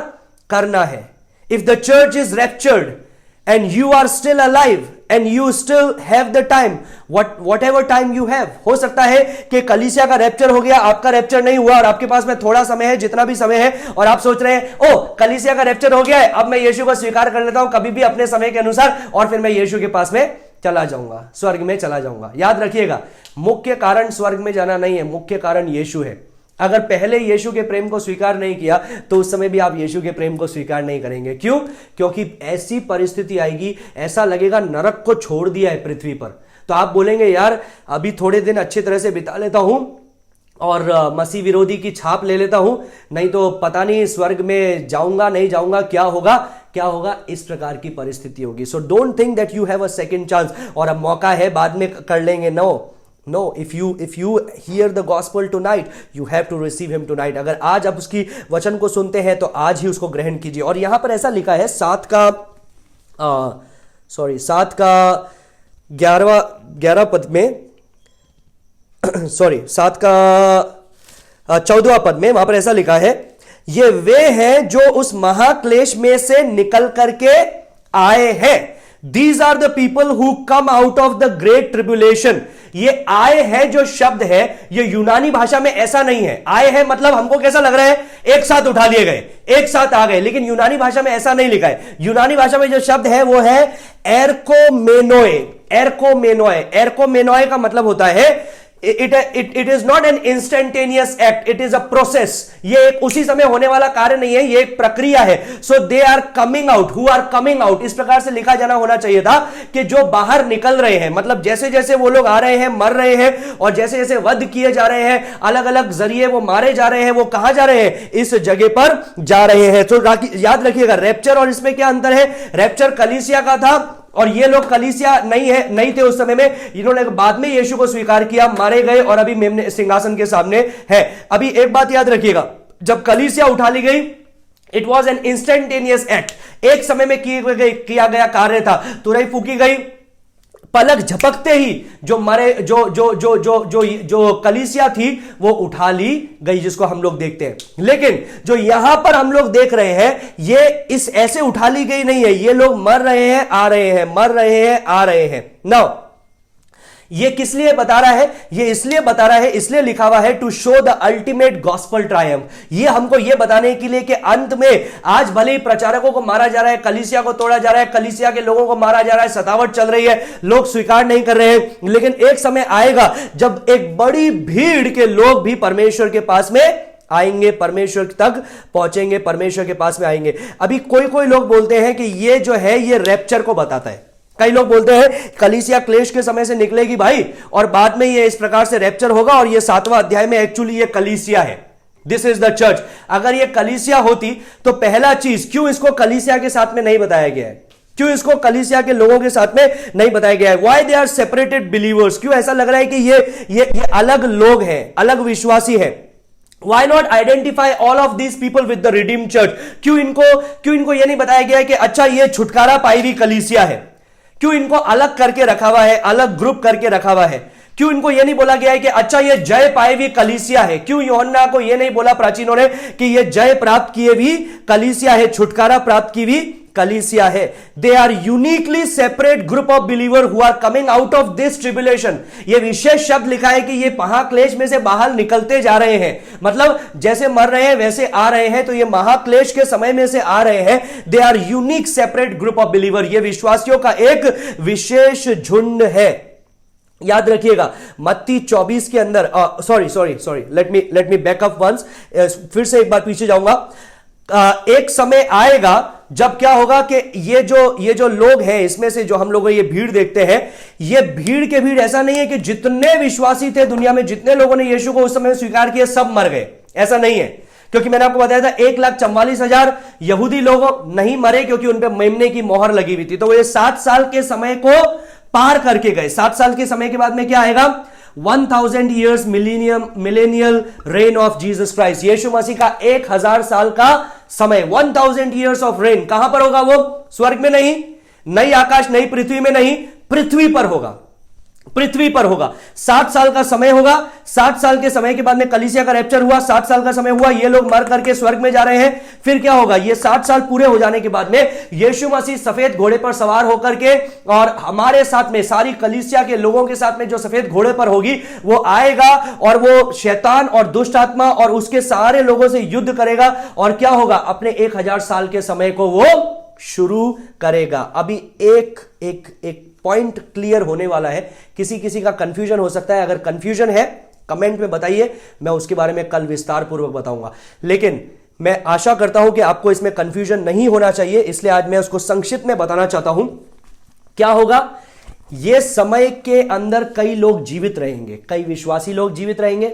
करना है। If the church is raptured and you are still alive and you still have the time, whatever time you have, हो सकता है कि कलीसिया का रैप्चर हो गया, आपका रैप्चर नहीं हुआ और आपके पास में थोड़ा समय है, जितना भी समय है, और आप सोच रहे हैं ओ कलीसिया का रैप्चर हो गया है, अब मैं यीशु को स्वीकार कर लेता हूं कभी भी अपने समय के अनुसार, और फिर मैं यीशु के पास में चला जाऊंगा, स्वर्ग में चला जाऊंगा। याद रखिएगा, मुख्य कारण स्वर्ग में जाना नहीं है, मुख्य कारण यीशु है। अगर पहले यीशु के प्रेम को स्वीकार नहीं किया तो उस समय भी आप यीशु के प्रेम को स्वीकार नहीं करेंगे। क्यों? क्योंकि ऐसी परिस्थिति आएगी, ऐसा लगेगा नरक को छोड़ दिया है पृथ्वी पर। तो आप बोलेंगे यार अभी थोड़े दिन अच्छी तरह से बिता लेता हूं और मसीह विरोधी की छाप ले लेता हूं, नहीं तो पता नहीं स्वर्ग में जाऊंगा नहीं जाऊंगा, क्या होगा, इस प्रकार की परिस्थिति होगी। So don't think that you have a second chance और अब मौका है बाद में कर लेंगे। No, if you hear the gospel tonight, you have to receive him tonight. अगर आज आप उसकी वचन को सुनते हैं तो आज ही उसको ग्रहण कीजिए। और यहां पर ऐसा लिखा है 7 का 11 पद में 7 का 14वां पद में वहां पर ऐसा लिखा है, ये वे हैं जो उस महाक्लेश में से निकल करके आए हैं। These are the people who come out of the great tribulation. ये आए हैं जो शब्द है ये यूनानी भाषा में ऐसा नहीं है। आए हैं मतलब हमको कैसा लग रहा है, एक साथ उठा लिए गए, एक साथ आ गए, लेकिन यूनानी भाषा में ऐसा नहीं लिखा है। यूनानी भाषा में जो शब्द है वो है एरकोमेनोए। एरकोमेनोए का मतलब होता है it is not an instantaneous act, it is a process. ये एक उसी समय होने वाला कार्य नहीं है, ये एक प्रक्रिया है। So they are coming out, who are coming out, इस प्रकार से लिखा जाना होना चाहिए था कि जो बाहर निकल रहे हैं, मतलब जैसे जैसे वो लोग आ रहे हैं, मर रहे हैं, और जैसे जैसे वध किए जा रहे हैं, अलग अलग जरिए वो मारे जा रहे हैं, वो कहां जा रहे हैं? इस जगह पर जा रहे हैं। तो याद रखिएगा, रैप्चर और इसमें क्या अंतर है? रैप्चर कलीसिया का था और ये लोग कलीसिया नहीं थे उस समय में, इन्होंने बाद में यीशु को स्वीकार किया, मारे गए और अभी मेमने सिंहासन के सामने है। अभी एक बात याद रखिएगा, जब कलीसिया उठा ली गई, it was an instantaneous act, एक समय में किया गया कार्य था। तुरही फूकी गई, पलक झपकते ही जो मरे जो कलीसिया थी वो उठा ली गई, जिसको हम लोग देखते हैं। लेकिन जो यहां पर हम लोग देख रहे हैं, ये इस ऐसे उठा ली गई नहीं है। ये लोग मर रहे हैं, आ रहे हैं, मर रहे हैं, आ रहे हैं। नाउ ये किस लिए बता रहा है? ये इसलिए बता रहा है, इसलिए लिखा हुआ है to show the ultimate gospel triumph. ये हमको ये बताने के लिए कि अंत में आज भले ही प्रचारकों को मारा जा रहा है, कलीसिया को तोड़ा जा रहा है, कलीसिया के लोगों को मारा जा रहा है, सतावट चल रही है, लोग स्वीकार नहीं कर रहे हैं, लेकिन एक समय आएगा जब एक बड़ी भीड़ के लोग भी परमेश्वर के पास में आएंगे, परमेश्वर तक पहुंचेंगे, परमेश्वर के पास में आएंगे। अभी कोई कोई लोग बोलते हैं कि ये जो है ये रैप्चर को बताता है। कई लोग बोलते हैं कलीसिया क्लेश के समय से निकलेगी भाई, और बाद में ये इस प्रकार से रैप्चर होगा, और ये 7वां अध्याय में एक्चुअली ये कलीसिया है, दिस इज द चर्च। अगर ये कलीसिया होती तो पहला चीज क्यों इसको कलीसिया के साथ में नहीं बताया गया है? क्यों इसको कलीसिया के लोगों के साथ में नहीं बताया गया है? Why they are separated believers? क्यों ऐसा लग रहा है कि ये अलग लोग हैं, अलग विश्वासी हैं? Why not identify all of these people with the redeemed church? क्यों इनको ये नहीं बताया गया है कि अच्छा ये छुटकारा पाई हुई कलीसिया है? क्यों इनको अलग करके रखा हुआ है, अलग ग्रुप करके रखा हुआ है? क्यों इनको यह नहीं बोला गया है कि अच्छा ये जय पाए हुई कलीसिया है? क्यों यूहन्ना को यह नहीं बोला प्राचीनों ने कि ये जय प्राप्त किए भी कलीसिया है, छुटकारा प्राप्त की भी कलीसिया है? They are uniquely separate group of believer who are coming out of this tribulation. ये विशेष शब्द लिखा है कि ये महाक्लेश में से बाहर निकलते जा रहे हैं, मतलब जैसे मर रहे हैं वैसे आ रहे हैं, तो ये महाक्लेश के समय में से आ रहे हैं। They are unique separate group of believer, ये विश्वासियों का एक विशेष झुंड है। याद रखिएगा मत्ती 24 के अंदर, sorry, let me back up once, फिर से एक बार पीछे जाऊंगा। एक समय आएगा जब क्या होगा कि ये जो लोग हैं, इसमें से जो हम लोग ये भीड़ देखते हैं, ये भीड़ के भीड़ ऐसा नहीं है कि जितने विश्वासी थे दुनिया में, जितने लोगों ने यीशु को उस समय स्वीकार किया सब मर गए, ऐसा नहीं है। क्योंकि मैंने आपको बताया था 1,44,000 यहूदी लोग नहीं मरे क्योंकि उन पे मेमने की मोहर लगी हुई थी, तो वो ये 7 साल के समय को पार करके गए। 7 साल के समय के बाद में क्या आएगा? 1000 years millennial reign of Jesus Christ, Yeshu Masih का 1000 साल का समय, 1000 years ऑफ रेन। कहां पर होगा वो? स्वर्ग में नहीं, नई आकाश नई पृथ्वी में नहीं, पृथ्वी पर होगा, पृथ्वी पर होगा। 7 साल का समय होगा। 7 साल के समय के बाद में कलीसिया का रैप्चर हुआ, 7 साल का समय हुआ, ये लोग मर करके स्वर्ग में जा रहे हैं। फिर क्या होगा? ये 7 साल पूरे हो जाने के बाद में यीशु मसीह सफेद घोड़े पर सवार होकर के, और हमारे साथ में सारी कलीसिया के लोगों के साथ में जो सफेद घोड़े पर होगी वो आएगा, और वो शैतान और दुष्ट आत्मा और उसके सारे लोगों से युद्ध करेगा, और क्या होगा? अपने 1000 साल के समय को वो शुरू करेगा। अभी एक पॉइंट क्लियर होने वाला है, किसी का कंफ्यूजन हो सकता है। अगर कंफ्यूजन है कमेंट में बताइए, मैं उसके बारे में कल विस्तार पूर्वक बताऊंगा। लेकिन मैं आशा करता हूं कि आपको इसमें कंफ्यूजन नहीं होना चाहिए, इसलिए आज मैं उसको संक्षिप्त में बताना चाहता हूं। क्या होगा? यह समय के अंदर कई लोग जीवित रहेंगे, कई विश्वासी लोग जीवित रहेंगे,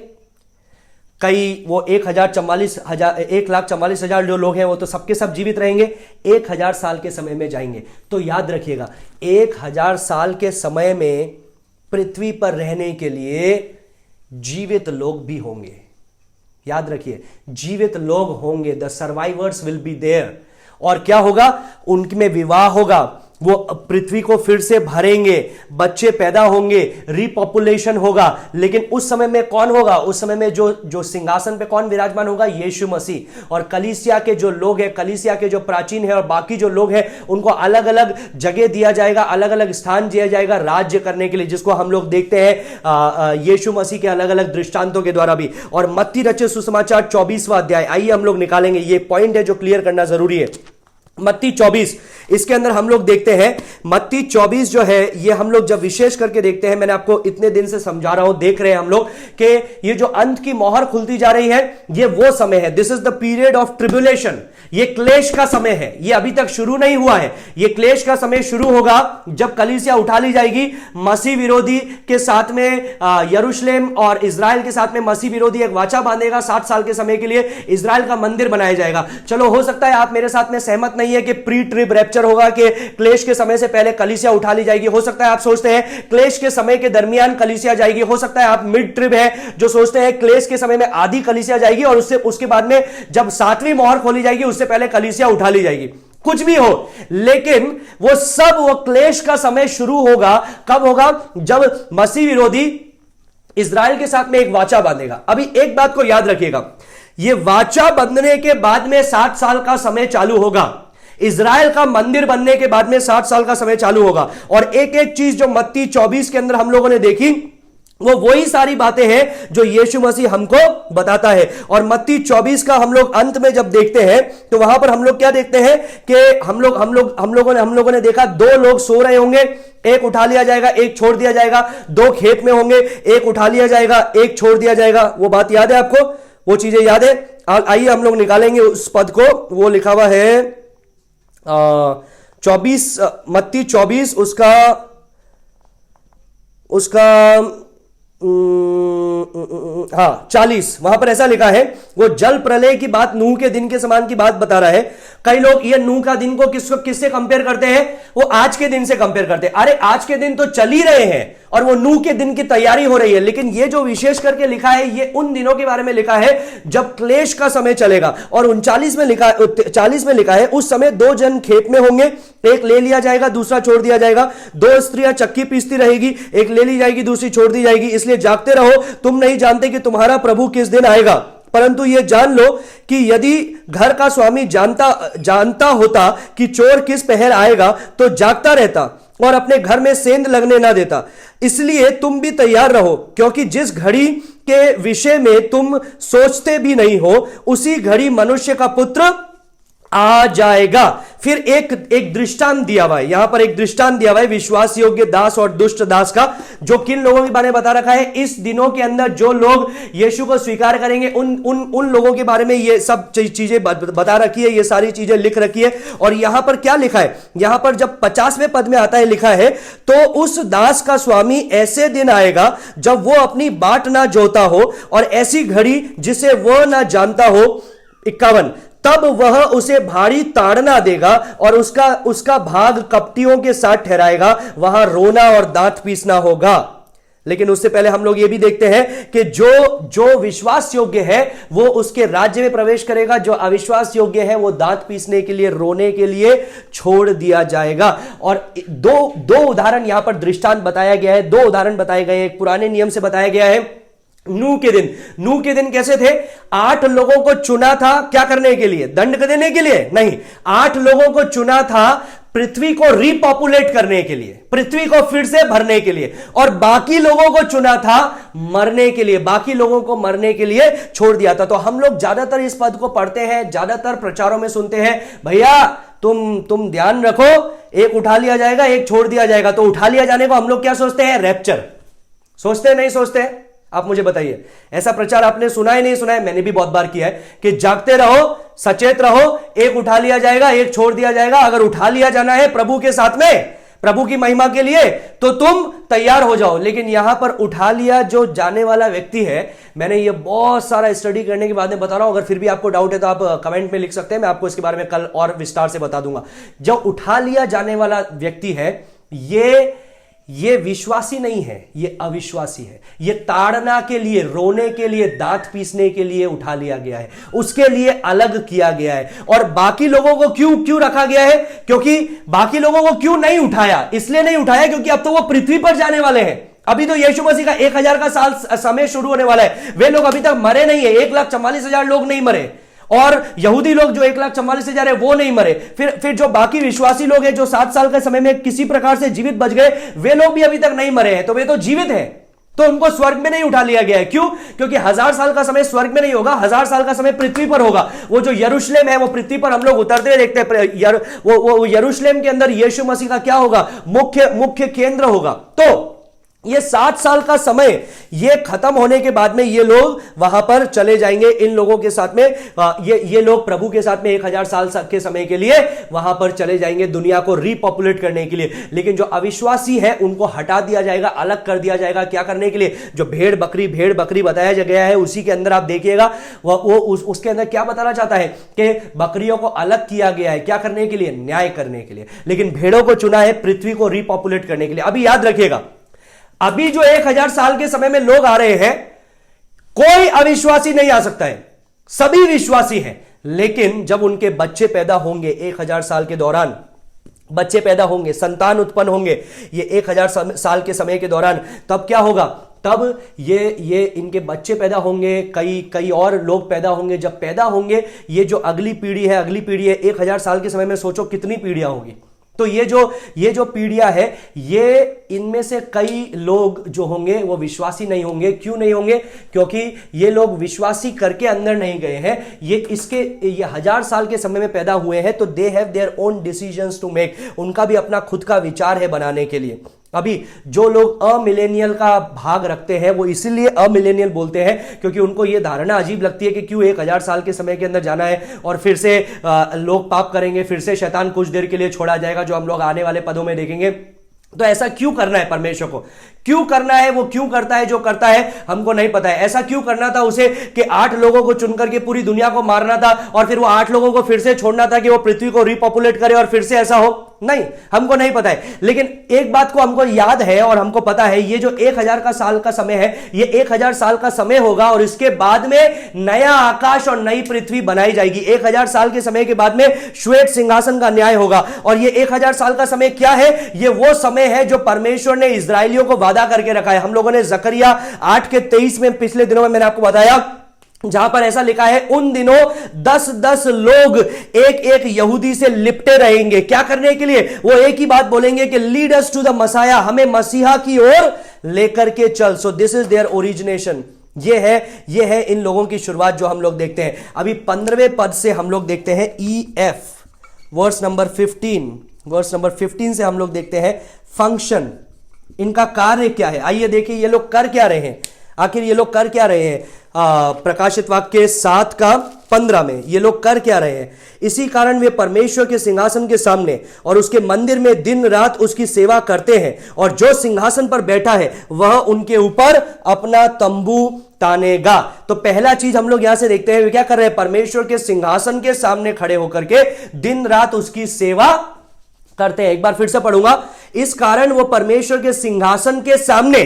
कई वो 1,44,000 जो लोग हैं वो तो सबके सब जीवित रहेंगे, 1000 साल के समय में जाएंगे। तो याद रखिएगा 1000 साल के समय में पृथ्वी पर रहने के लिए जीवित लोग भी होंगे। याद रखिए जीवित लोग होंगे, the survivors will be there. और क्या होगा? उनमें विवाह होगा, वो पृथ्वी को फिर से भरेंगे, बच्चे पैदा होंगे, रिपॉपुलेशन होगा। लेकिन उस समय में कौन होगा? उस समय में जो सिंहासन पे कौन विराजमान होगा? यीशु मसीह। और कलीसिया के जो लोग हैं, कलीसिया के जो प्राचीन है और बाकी जो लोग हैं, उनको अलग अलग जगह दिया जाएगा, अलग अलग स्थान दिया जाएगा राज्य करने के लिए, जिसको हम लोग देखते हैं यीशु मसीह के अलग अलग दृष्टांतों के द्वारा भी। और मत्ती रचित सुसमाचार 24वां अध्याय, आइए हम लोग निकालेंगे, ये पॉइंट है जो क्लियर करना जरूरी है। मत्ती 24, इसके अंदर हम लोग देखते हैं मत्ती 24 जो है, ये हम लोग जब विशेष करके देखते हैं, मैंने आपको इतने दिन से समझा रहा हूं, देख रहे हैं हम लोग कि ये जो अंत की मोहर खुलती जा रही है, ये वो समय है, this is the period of tribulation. ये क्लेश का समय है, ये अभी तक शुरू नहीं हुआ है। ये क्लेश का समय शुरू होगा जब कलीसिया उठा ली जाएगी, मसीह विरोधी के साथ में यरूशलेम और इजराइल के साथ में मसीह विरोधी एक वाचा बांधेगा। 7 साल के समय के लिए इजराइल का मंदिर बनाया जाएगा। चलो हो सकता है आप मेरे साथ में सहमत नहीं है कि प्री ट्रिब रैप्चर होगा, कि क्लेश के समय से पहले कलीसिया उठा ली जाएगी। हो सकता है आप सोचते हैं क्लेश के समय के दरमियान कलीसिया जाएगी। हो सकता है आप मिड ट्रिब है जो सोचते हैं क्लेश के समय में आधी कलीसिया जाएगी और उसके बाद में जब 7वीं मोहर खोली जाएगी उससे पहले कलीसिया उठा ली जाएगी। कुछ भी हो, लेकिन वो क्लेश का समय शुरू होगा। कब होगा? जब मसीह विरोधी इजराइल के साथ में एक वाचा बांधेगा। अभी एक बात को याद रखिएगा, ये वाचा बंधने के बाद में 60 साल का समय चालू होगा। इजराइल का मंदिर बनने के बाद में 60 साल का समय चालू होगा। और एक एक चीज जो मत्ती 24 के अंदर हम लोगों ने देखी, वो वही सारी बातें हैं जो यीशु मसीह हमको बताता है। और मत्ती 24 का हम लोग अंत में जब देखते हैं तो वहां पर हम लोग क्या देखते हैं कि हम लोगों ने देखा 2 लोग सो रहे होंगे, एक उठा लिया जाएगा, एक छोड़ दिया जाएगा। 2 खेत में होंगे, एक उठा लिया जाएगा, एक छोड़ दिया जाएगा। वो बात याद है आपको? वो चीजें याद है? आइए हम लोग निकालेंगे उस पद को। वो लिखा हुआ है 24, मत्ती 24 उसका हाँ 40, वहां पर ऐसा लिखा है। वो जल प्रलय की बात, नूह के दिन के समान की बात बता रहा है। कई लोग ये नूह का दिन को किससे कंपेयर करते हैं? वो आज के दिन से कंपेयर करते हैं। अरे आज के दिन तो चल ही रहे हैं और वो नूह के दिन की तैयारी हो रही है। लेकिन ये जो विशेष करके लिखा है, ये उन दिनों के बारे में लिखा है जब क्लेश का समय चलेगा। और 39 में लिखा, 40 में लिखा है, उस समय 2 जन खेत में होंगे, एक ले लिया जाएगा, दूसरा छोड़ दिया जाएगा। 2 स्त्रियां चक्की पीसती रहेगी, एक ले ली जाएगी, दूसरी छोड़ दी जाएगी। इसलिए जागते रहो, तुम नहीं जानते कि तुम्हारा प्रभु किस दिन आएगा। परंतु यह जान लो कि यदि घर का स्वामी जानता होता कि चोर किस पहर आएगा, तो जागता रहता और अपने घर में सेंध लगने ना देता। इसलिए तुम भी तैयार रहो, क्योंकि जिस घड़ी के विषय में तुम सोचते भी नहीं हो, उसी घड़ी मनुष्य का पुत्र आ जाएगा। फिर एक दृष्टांत दिया हुआ है, यहां पर एक दृष्टांत दिया हुआ है विश्वास योग्य दास और दुष्ट दास का, जो किन लोगों के बारे में बता रखा है। इस दिनों के अंदर जो लोग यीशु को स्वीकार करेंगे, उन लोगों के बारे में ये सब चीजें बता रखी है, ये सारी चीजें लिख रखी है। और यहां पर क्या लिखा है? यहां पर जब 50वें पद में आता है, लिखा है, तो उस दास का स्वामी ऐसे दिन आएगा जब वो अपनी बाट ना जोता हो, और ऐसी घड़ी जिसे वह ना जानता हो। 51, तब वह उसे भारी ताड़ना देगा और उसका भाग कपटियों के साथ ठहराएगा, वहां रोना और दांत पीसना होगा। लेकिन उससे पहले हम लोग ये भी देखते हैं कि जो विश्वास योग्य है वो उसके राज्य में प्रवेश करेगा, जो अविश्वास योग्य है वो दांत पीसने के लिए, रोने के लिए छोड़ दिया जाएगा। और दो उदाहरण यहां पर दृष्टांत बताया गया है, 2 उदाहरण बताए गए हैं। एक पुराने नियम से बताया गया है, नूह के दिन कैसे थे? 8 लोगों को चुना था, क्या करने के लिए? दंड देने के लिए नहीं, 8 लोगों को चुना था पृथ्वी को रिपॉपुलेट करने के लिए, पृथ्वी को फिर से भरने के लिए। और बाकी लोगों को चुना था मरने के लिए, बाकी लोगों को मरने के लिए छोड़ दिया था। तो हम लोग ज्यादातर इस पद को पढ़ते हैं, ज्यादातर प्रचारों में सुनते हैं, भैया तुम ध्यान रखो, एक उठा लिया जाएगा, एक छोड़ दिया जाएगा। तो उठा लिया जाने को हम लोग क्या सोचते हैं? रैप्चर सोचते हैं, नहीं सोचते? आप मुझे बताइए, ऐसा प्रचार आपने सुना है, नहीं सुना है? मैंने भी बहुत बार किया है कि जागते रहो, सचेत रहो, एक उठा लिया जाएगा, एक छोड़ दिया जाएगा। अगर उठा लिया जाना है प्रभु के साथ में, प्रभु की महिमा के लिए, तो तुम तैयार हो जाओ। लेकिन यहां पर उठा लिया जो जाने वाला व्यक्ति है, मैंने ये बहुत सारा स्टडी करने के बाद में बता रहा हूं। अगर फिर भी आपको डाउट है तो आप कमेंट में लिख सकते हैं, मैं आपको इसके बारे में कल और विस्तार से बता दूंगा। जो उठा लिया जाने वाला व्यक्ति है, ये विश्वासी नहीं है, ये अविश्वासी है। ये ताड़ना के लिए, रोने के लिए, दांत पीसने के लिए उठा लिया गया है, उसके लिए अलग किया गया है। और बाकी लोगों को क्यों रखा गया है? क्योंकि बाकी लोगों को क्यों नहीं उठाया? इसलिए नहीं उठाया क्योंकि अब तो वो पृथ्वी पर जाने वाले हैं। अभी तो यीशु मसीह का 1000 का साल समय शुरू होने वाला है। वे लोग अभी तक मरे नहीं है, 1,44,000 लोग नहीं मरे, और यहूदी लोग जो 1,44,000 है वो नहीं मरे। फिर जो बाकी विश्वासी लोग हैं जो 7 साल के समय में किसी प्रकार से जीवित बच गए, वे लोग भी अभी तक नहीं मरे हैं, तो वे तो जीवित हैं। तो उनको स्वर्ग में नहीं उठा लिया गया है। क्यों? क्योंकि 1000 साल का समय स्वर्ग में नहीं होगा, 1000 साल का समय पृथ्वी पर होगा। वो जो यरूशलेम है वो पृथ्वी पर हम लोग उतरते हुए देखते हैं। वो यरूशलेम के अंदर यीशु मसीह का क्या होगा? मुख्य केंद्र होगा। तो ये 7 साल का समय ये खत्म होने के बाद में ये लोग वहां पर चले जाएंगे। इन लोगों के साथ में ये लोग प्रभु के साथ में 1000 साल के समय के लिए वहां पर चले जाएंगे, दुनिया को रिपॉपुलेट करने के लिए। लेकिन जो अविश्वासी है उनको हटा दिया जाएगा, अलग कर दिया जाएगा। क्या करने के लिए? जो भेड़ बकरी बताया गया है, उसी के अंदर आप देखिएगा उसके अंदर क्या बताना चाहता है कि बकरियों को अलग किया गया है। क्या करने के लिए? न्याय करने के लिए। लेकिन भेड़ों को चुना है पृथ्वी को रिपॉपुलेट करने के लिए। अभी याद रखिएगा, अभी जो 1000 साल के समय में लोग आ रहे हैं, कोई अविश्वासी नहीं आ सकता है, सभी विश्वासी हैं। लेकिन जब उनके बच्चे पैदा होंगे 1000 साल के दौरान, बच्चे पैदा होंगे, संतान उत्पन्न होंगे ये 1000 साल के समय के दौरान, तब क्या होगा? तब ये इनके बच्चे पैदा होंगे, कई और लोग पैदा होंगे। जब पैदा होंगे, ये जो अगली पीढ़ी है 1000 साल के समय में सोचो कितनी पीढ़ियां होगी। तो ये जो पीढ़ियां है, ये इनमें से कई लोग जो होंगे वो विश्वासी नहीं होंगे। क्यों नहीं होंगे? क्योंकि ये लोग विश्वासी करके अंदर नहीं गए हैं। ये 1000 साल के समय में पैदा हुए हैं, तो they have their own decisions to make. उनका भी अपना खुद का विचार है बनाने के लिए। अभी जो लोग अमिलेनियल का भाग रखते हैं, वो इसीलिए अमिलेनियल बोलते हैं क्योंकि उनको ये धारणा अजीब लगती है कि क्यों 1000 साल के समय के अंदर जाना है और फिर से लोग पाप करेंगे, फिर से शैतान कुछ देर के लिए छोड़ा जाएगा, जो हम लोग आने वाले पदों में देखेंगे। तो ऐसा क्यों करना है परमेश्वर को? क्यों करना है? वो क्यों करता है जो करता है, हमको नहीं पता है। ऐसा क्यों करना था उसे कि 8 लोगों को चुनकर के पूरी दुनिया को मारना था और फिर वो 8 लोगों को फिर से छोड़ना था कि वो पृथ्वी को रिपॉपुलेट करे और फिर से ऐसा हो? नहीं, हमको नहीं पता है। लेकिन एक बात को हमको याद है और हमको पता है, ये जो 1000 साल का समय है, ये 1000 साल का समय होगा और इसके बाद में नया आकाश और नई पृथ्वी बनाई जाएगी। 1000 साल के समय के बाद में श्वेत सिंहासन का न्याय होगा। और ये 1000 साल का समय क्या है? ये वो समय है जो परमेश्वर ने इस्राएलियों को वादा करके रखा है। हम लोगों ने जकरिया 8:23 में पिछले दिनों में मैंने आपको बताया, जहां पर ऐसा लिखा है, उन दिनों 10-10 लोग एक यहूदी से लिपटे रहेंगे। क्या करने के लिए? वो एक ही बात बोलेंगे कि lead us to the Messiah, हमें मसीहा की ओर लेकर के चल। So this is their origination. ये है इन लोगों की शुरुआत जो हम लोग देखते हैं। अभी 15वें पद से हम लोग देखते हैं EF, वर्स नंबर 15 से हम लोग देखते हैं फंक्शन। इनका कार्य क्या है? आइए देखिए ये लोग कर क्या रहे हैं। आखिर ये लोग कर क्या रहे हैं? प्रकाशित वाक्य 7:15 में ये लोग कर क्या रहे हैं? इसी कारण वे परमेश्वर के सिंहासन के सामने और उसके मंदिर में दिन रात उसकी सेवा करते हैं, और जो सिंहासन पर बैठा है वह उनके ऊपर अपना तंबू तानेगा। तो पहला चीज हम लोग यहां से देखते हैं, वे क्या कर रहे हैं? परमेश्वर के सिंहासन के सामने खड़े होकर के दिन रात उसकी सेवा करते हैं। एक बार फिर से पढ़ूंगा। इस कारण वो परमेश्वर के सिंहासन के सामने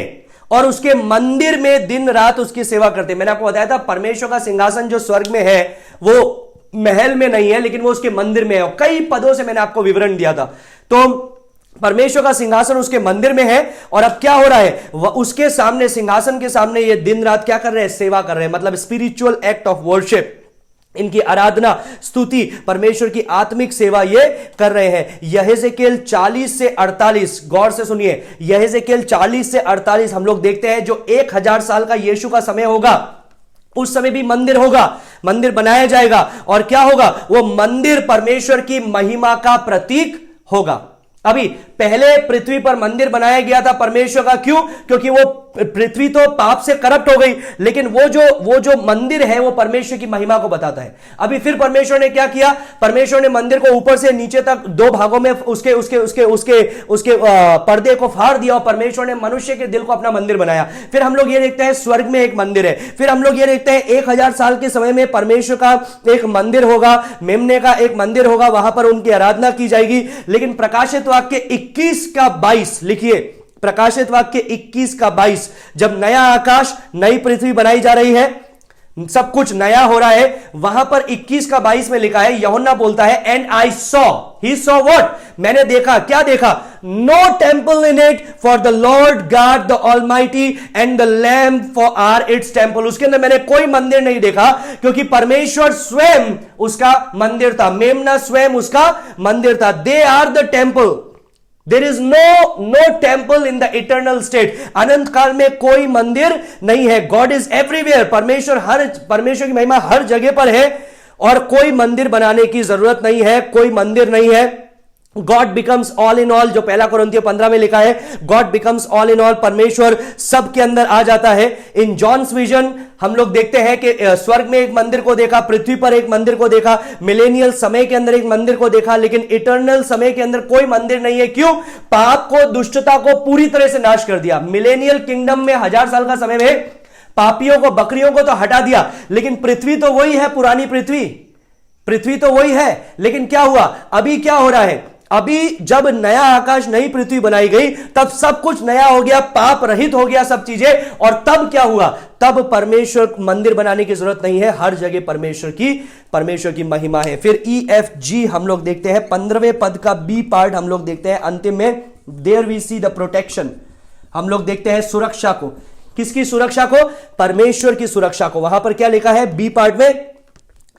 और उसके मंदिर में दिन रात उसकी सेवा करते हैं। मैंने आपको बताया था, परमेश्वर का सिंहासन जो स्वर्ग में है वो महल में नहीं है, लेकिन वो उसके मंदिर में है। और कई पदों से मैंने आपको विवरण दिया था। तो परमेश्वर का सिंहासन उसके मंदिर में है, और अब क्या हो रहा है? वह उसके सामने, सिंहासन के सामने ये दिन रात क्या कर रहे हैं? सेवा कर रहे हैं। मतलब स्पिरिचुअल एक्ट ऑफ वर्शिप, इनकी आराधना, स्तुति, परमेश्वर की आत्मिक सेवा ये कर रहे हैं। यहेजकेल 40 से 48, गौर से सुनिए, यहेजकेल 40 से 48 हम लोग देखते हैं, जो 1000 साल का यीशु का समय होगा, उस समय भी मंदिर होगा, मंदिर बनाया जाएगा। और क्या होगा? वो मंदिर परमेश्वर की महिमा का प्रतीक होगा। अभी पहले पृथ्वी पर मंदिर बनाया गया था परमेश्वर का। क्यों? क्योंकि वो पृथ्वी तो पाप से करप्ट हो गई, लेकिन वो जो मंदिर है वो परमेश्वर की महिमा को बताता है। अभी फिर परमेश्वर ने क्या किया? परमेश्वर ने मंदिर को ऊपर से नीचे तक 2 भागों में उसके पर्दे को फाड़ दिया, और परमेश्वर ने मनुष्य के दिल को अपना मंदिर बनाया। फिर हम लोग ये देखते हैं स्वर्ग में एक मंदिर है। फिर हम लोग ये देखते हैं 1000 साल के समय में परमेश्वर का एक मंदिर होगा, मेमने का एक मंदिर होगा, वहां पर उनकी आराधना की जाएगी। लेकिन प्रकाशित वाक्य 21:22 लिखिए, प्रकाशित वाक्य 21:22, जब नया आकाश नई पृथ्वी बनाई जा रही है, सब कुछ नया हो रहा है, वहां पर 21:22 में लिखा है, यूहन्ना बोलता है, and I saw, he saw what? मैंने देखा। क्या देखा? No temple in it, for the Lord God the Almighty and the Lamb for are its temple. उसके अंदर मैंने कोई मंदिर नहीं देखा, क्योंकि परमेश्वर स्वयं उसका मंदिर था, मेमना स्वयं उसका मंदिर था। They are the temple. There is no temple in the eternal state. अनंत काल में कोई मंदिर नहीं है। God is everywhere. परमेश्वर की महिमा हर जगह पर है, और कोई मंदिर बनाने की जरूरत नहीं है, कोई मंदिर नहीं है। God becomes all in all, जो 1 कोरिन्थियों 15 में लिखा है, God becomes all in all, परमेश्वर सबके अंदर आ जाता है। इन जॉन्स विजन हम लोग देखते हैं कि स्वर्ग में एक मंदिर को देखा, पृथ्वी पर एक मंदिर को देखा, मिलेनियल समय के अंदर एक मंदिर को देखा, लेकिन इटर्नल समय के अंदर कोई मंदिर नहीं है। क्यों? पाप को, दुष्टता को पूरी तरह से नाश कर दिया। मिलेनियल किंगडम में 1000 साल का समय में पापियों को, बकरियों को तो हटा दिया, लेकिन पृथ्वी तो वही है, पुरानी पृथ्वी तो वही है। लेकिन क्या हुआ? अभी क्या हो रहा है? अभी जब नया आकाश नई पृथ्वी बनाई गई तब सब कुछ नया हो गया, पाप रहित हो गया सब चीजें। और तब क्या हुआ? तब परमेश्वर मंदिर बनाने की जरूरत नहीं है, हर जगह परमेश्वर की महिमा है। फिर EFG हम लोग देखते हैं, 15वें पद का बी पार्ट हम लोग देखते हैं अंतिम में। There we see the protection, हम लोग देखते हैं सुरक्षा को। किसकी सुरक्षा को? परमेश्वर की सुरक्षा को। वहां पर क्या लिखा है बी पार्ट में?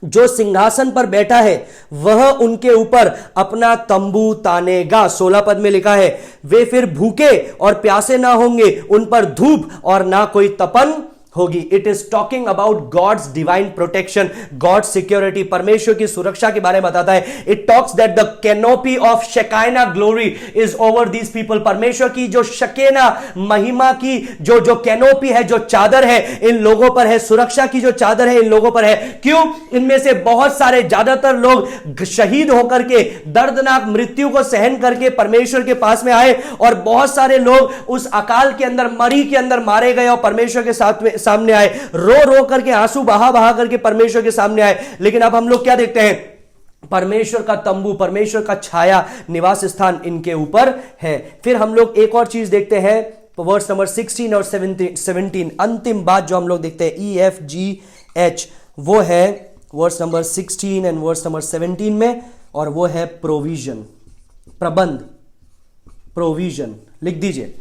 जो सिंहासन पर बैठा है वह उनके ऊपर अपना तंबू तानेगा। 16 पद में लिखा है, वे फिर भूखे और प्यासे ना होंगे, उन पर धूप और ना कोई तपन होगी। It is talking about God's divine protection, God security, परमेश्वर की सुरक्षा के बारे में बताता है। It talks that the canopy of shekinah glory is over these people. परमेश्वर की जो शकेना महिमा की जो कैनोपी है, जो चादर है, इन लोगों पर है। सुरक्षा की जो चादर है इन लोगों पर है। क्यों? इनमें से बहुत सारे, ज्यादातर लोग शहीद होकर के, दर्दनाक मृत्यु को सहन करके परमेश्वर के पास में आए, और बहुत सारे लोग उस अकाल के अंदर, मरी के अंदर मारे गए और परमेश्वर के साथ में सामने आए, रो करके, आंसू बहा करके परमेश्वर के सामने आए। लेकिन अब हम लोग क्या देखते हैं? परमेश्वर का तंबू, परमेश्वर का छाया, निवास स्थान इनके ऊपर है। फिर हम लोग एक और चीज देखते हैं, वर्स नंबर 16 और 17, अंतिम बात जो हम लोग देखते हैं EFGH, वो है verse number 16 and verse number 17 में, और वो है प्रोविजन, प्रबंध। प्रोविजन लिख दीजिए,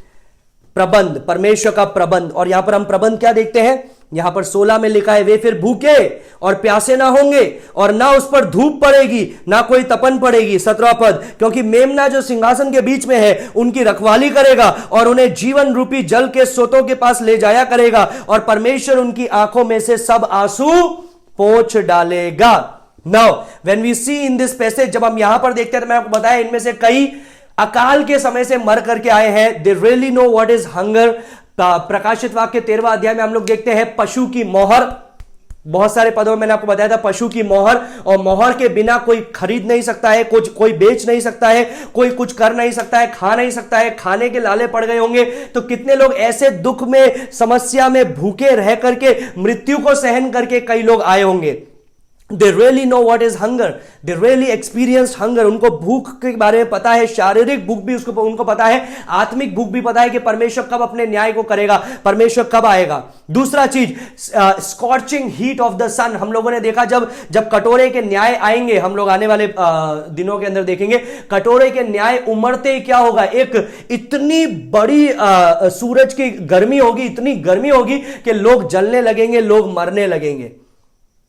प्रबंध, परमेश्वर का प्रबंध। और यहां पर हम प्रबंध क्या देखते हैं? यहां पर 16 में लिखा है, वे फिर भूखे और प्यासे ना होंगे, और ना उस पर धूप पड़ेगी, ना कोई तपन पड़ेगी। 17 पद, क्योंकि मेमना जो सिंहासन के बीच में है उनकी रखवाली करेगा और उन्हें जीवन रूपी जल के सोतों के पास ले जाया करेगा, और परमेश्वर उनकी आंखों में से सब आंसू पोंछ डालेगा। Now when we see in this passage, जब हम यहां पर देखते हैं तो मैंने आपको बताया इनमें से कई अकाल के समय से मर करके आए हैं। दे really know what is hunger. प्रकाशित वाक्य 13वां अध्याय में हम लोग देखते हैं पशु की मोहर। बहुत सारे पदों में मैंने आपको बताया था पशु की मोहर, और मोहर के बिना कोई खरीद नहीं सकता है, कोई बेच नहीं सकता है, कोई कुछ कर नहीं सकता है, खा नहीं सकता है। खाने के लाले पड़ गए होंगे तो कितने लोग ऐसे दुख में, समस्या में भूखे रह करके, मृत्यु को सहन करके कई लोग आए होंगे। They really know what is hunger. They really experienced hunger. उनको भूख के बारे में पता है, शारीरिक भूख भी उनको पता है, आत्मिक भूख भी पता है कि परमेश्वर कब अपने न्याय को करेगा, परमेश्वर कब आएगा। दूसरा चीज, स्कॉर्चिंग हीट ऑफ द सन। हम लोगों ने देखा जब कटोरे के न्याय आएंगे, हम लोग आने वाले दिनों के अंदर देखेंगे, कटोरे के न्याय उमड़ते ही क्या होगा? एक इतनी बड़ी सूरज की गर्मी होगी, इतनी गर्मी होगी कि लोग जलने लगेंगे, लोग मरने लगेंगे।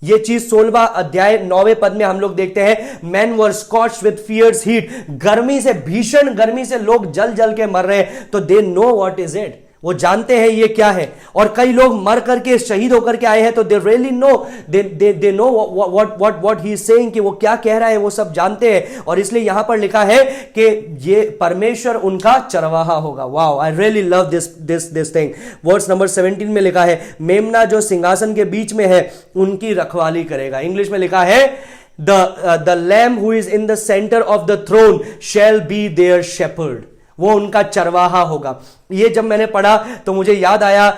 ये चीज 16वां अध्याय 9वें पद में हम लोग देखते हैं। Man were scorched with fierce heat, गर्मी से, भीषण गर्मी से लोग जल जल के मर रहे हैं। तो दे नो व्हाट इज इट, वो जानते हैं ये क्या है। और कई लोग मर करके, शहीद होकर के आए हैं, तो they really know, they know what he is saying, कि वो क्या कह रहा है वो सब जानते हैं। और इसलिए यहां पर लिखा है कि ये परमेश्वर उनका चरवाहा होगा। Wow, I really love this thing. Verse number 17 में लिखा है, मेमना जो सिंहासन के बीच में है उनकी रखवाली करेगा। इंग्लिश में लिखा है, the lamb who is in the center of the throne shall be their shepherd. वो उनका चरवाहा होगा। ये जब मैंने पढ़ा तो मुझे याद आया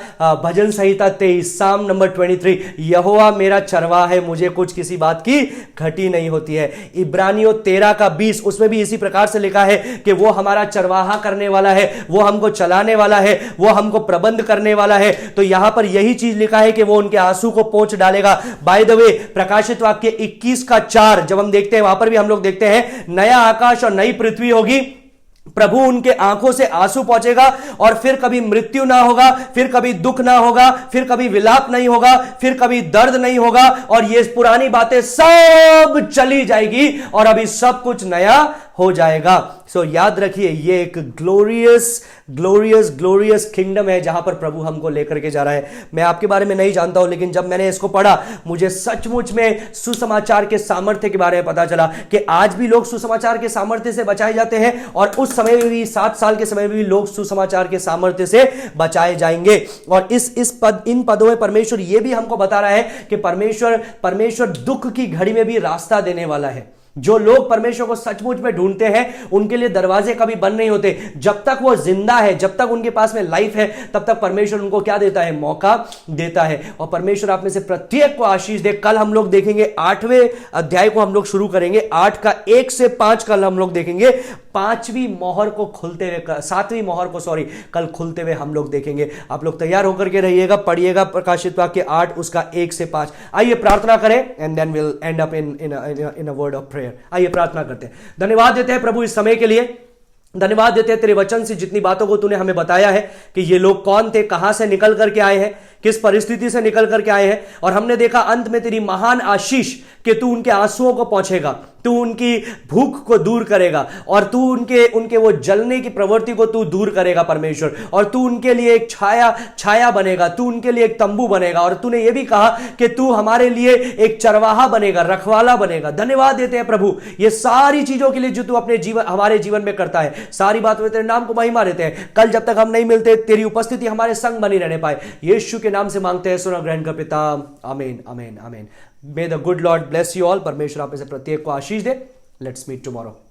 भजन संहिता 23, साम नंबर 23, यहोवा मेरा चरवाहा है, मुझे कुछ किसी बात की घटी नहीं होती है। इब्रानियों 13 का 20, उसमें भी इसी प्रकार से लिखा है कि वो हमारा चरवाहा करने वाला है, वो हमको चलाने वाला है, वो हमको प्रबंध करने वाला है। तो यहां पर यही चीज लिखा है कि वो उनके आंसू को पोंछ डालेगा। बाय द वे, प्रकाशित वाक्य 21 का 4 जब हम देखते हैं, वहां पर भी हम लोग देखते हैं नया आकाश और नई पृथ्वी होगी, प्रभु उनके आंखों से आंसू पहुंचेगा, और फिर कभी मृत्यु ना होगा, फिर कभी दुख ना होगा, फिर कभी विलाप नहीं होगा, फिर कभी दर्द नहीं होगा, और ये पुरानी बातें सब चली जाएगी और अभी सब कुछ नया हो जाएगा। सो याद रखिए, ये एक ग्लोरियस किंगडम है जहां पर प्रभु हमको लेकर के जा रहा है। मैं आपके बारे में नहीं जानता हूं, लेकिन जब मैंने इसको पढ़ा मुझे सचमुच में सुसमाचार के सामर्थ्य के बारे में पता चला कि आज भी लोग सुसमाचार के सामर्थ्य से बचाए जाते हैं, और उस समय में भी, 7 साल के समय में भी लोग सुसमाचार के सामर्थ्य से बचाए जाएंगे। और इन पदों में परमेश्वर ये भी हमको बता रहा है कि परमेश्वर दुख की घड़ी में भी रास्ता देने वाला है। जो लोग परमेश्वर को सचमुच में ढूंढते हैं उनके लिए दरवाजे कभी बंद नहीं होते। जब तक वो जिंदा है, जब तक उनके पास में लाइफ है, तब तक परमेश्वर उनको क्या देता है? मौका देता है। और परमेश्वर आप में से प्रत्येक को आशीष दे। कल हम लोग देखेंगे 8वें अध्याय को हम लोग शुरू करेंगे, 8 का 1 से 5 कल हम लोग देखेंगे। 5वीं मोहर को खुलते हुए, 7वीं मोहर को सॉरी कल खुलते हुए हम लोग देखेंगे। आप लोग तैयार होकर के रहिएगा, पढ़िएगा प्रकाशित वाक्य 8 उसका 1 से 5। आइए प्रार्थना करें and then will end up in a word of prayer. आइए प्रार्थना करते हैं। धन्यवाद देते हैं प्रभु इस समय के लिए, धन्यवाद देते हैं तेरे वचन से जितनी बातों को तूने हमें बताया है कि ये लोग कौन थे, कहां से निकल करके आए हैं, किस परिस्थिति से निकल करके आए हैं। और हमने देखा अंत में तेरी महान आशीष कि तू उनके आंसुओं को पहुंचेगा, तू उनकी भूख को दूर करेगा और तू उनके वो जलने की प्रवृत्ति को तू दूर करेगा परमेश्वर। और तू उनके लिए एक छाया बनेगा, तू उनके लिए एक तंबू बनेगा। और तूने ये भी कहा कि तू हमारे लिए एक चरवाहा बनेगा, रखवाला बनेगा। धन्यवाद देते हैं प्रभु ये सारी चीजों के लिए जो तू अपने जीवन, हमारे जीवन में करता है। सारी बात में तेरे नाम को महिमा देते हैं। कल जब तक हम नहीं मिलते, तेरी उपस्थिति हमारे संग बनी रहने पाए, यीशु के नाम से मांगते हैं, सुना ग्रहण कर पिता, आमीन आमीन आमीन। May the good Lord bless you all. परमेश्वर आप में से प्रत्येक को आशीष दे। Let's meet tomorrow.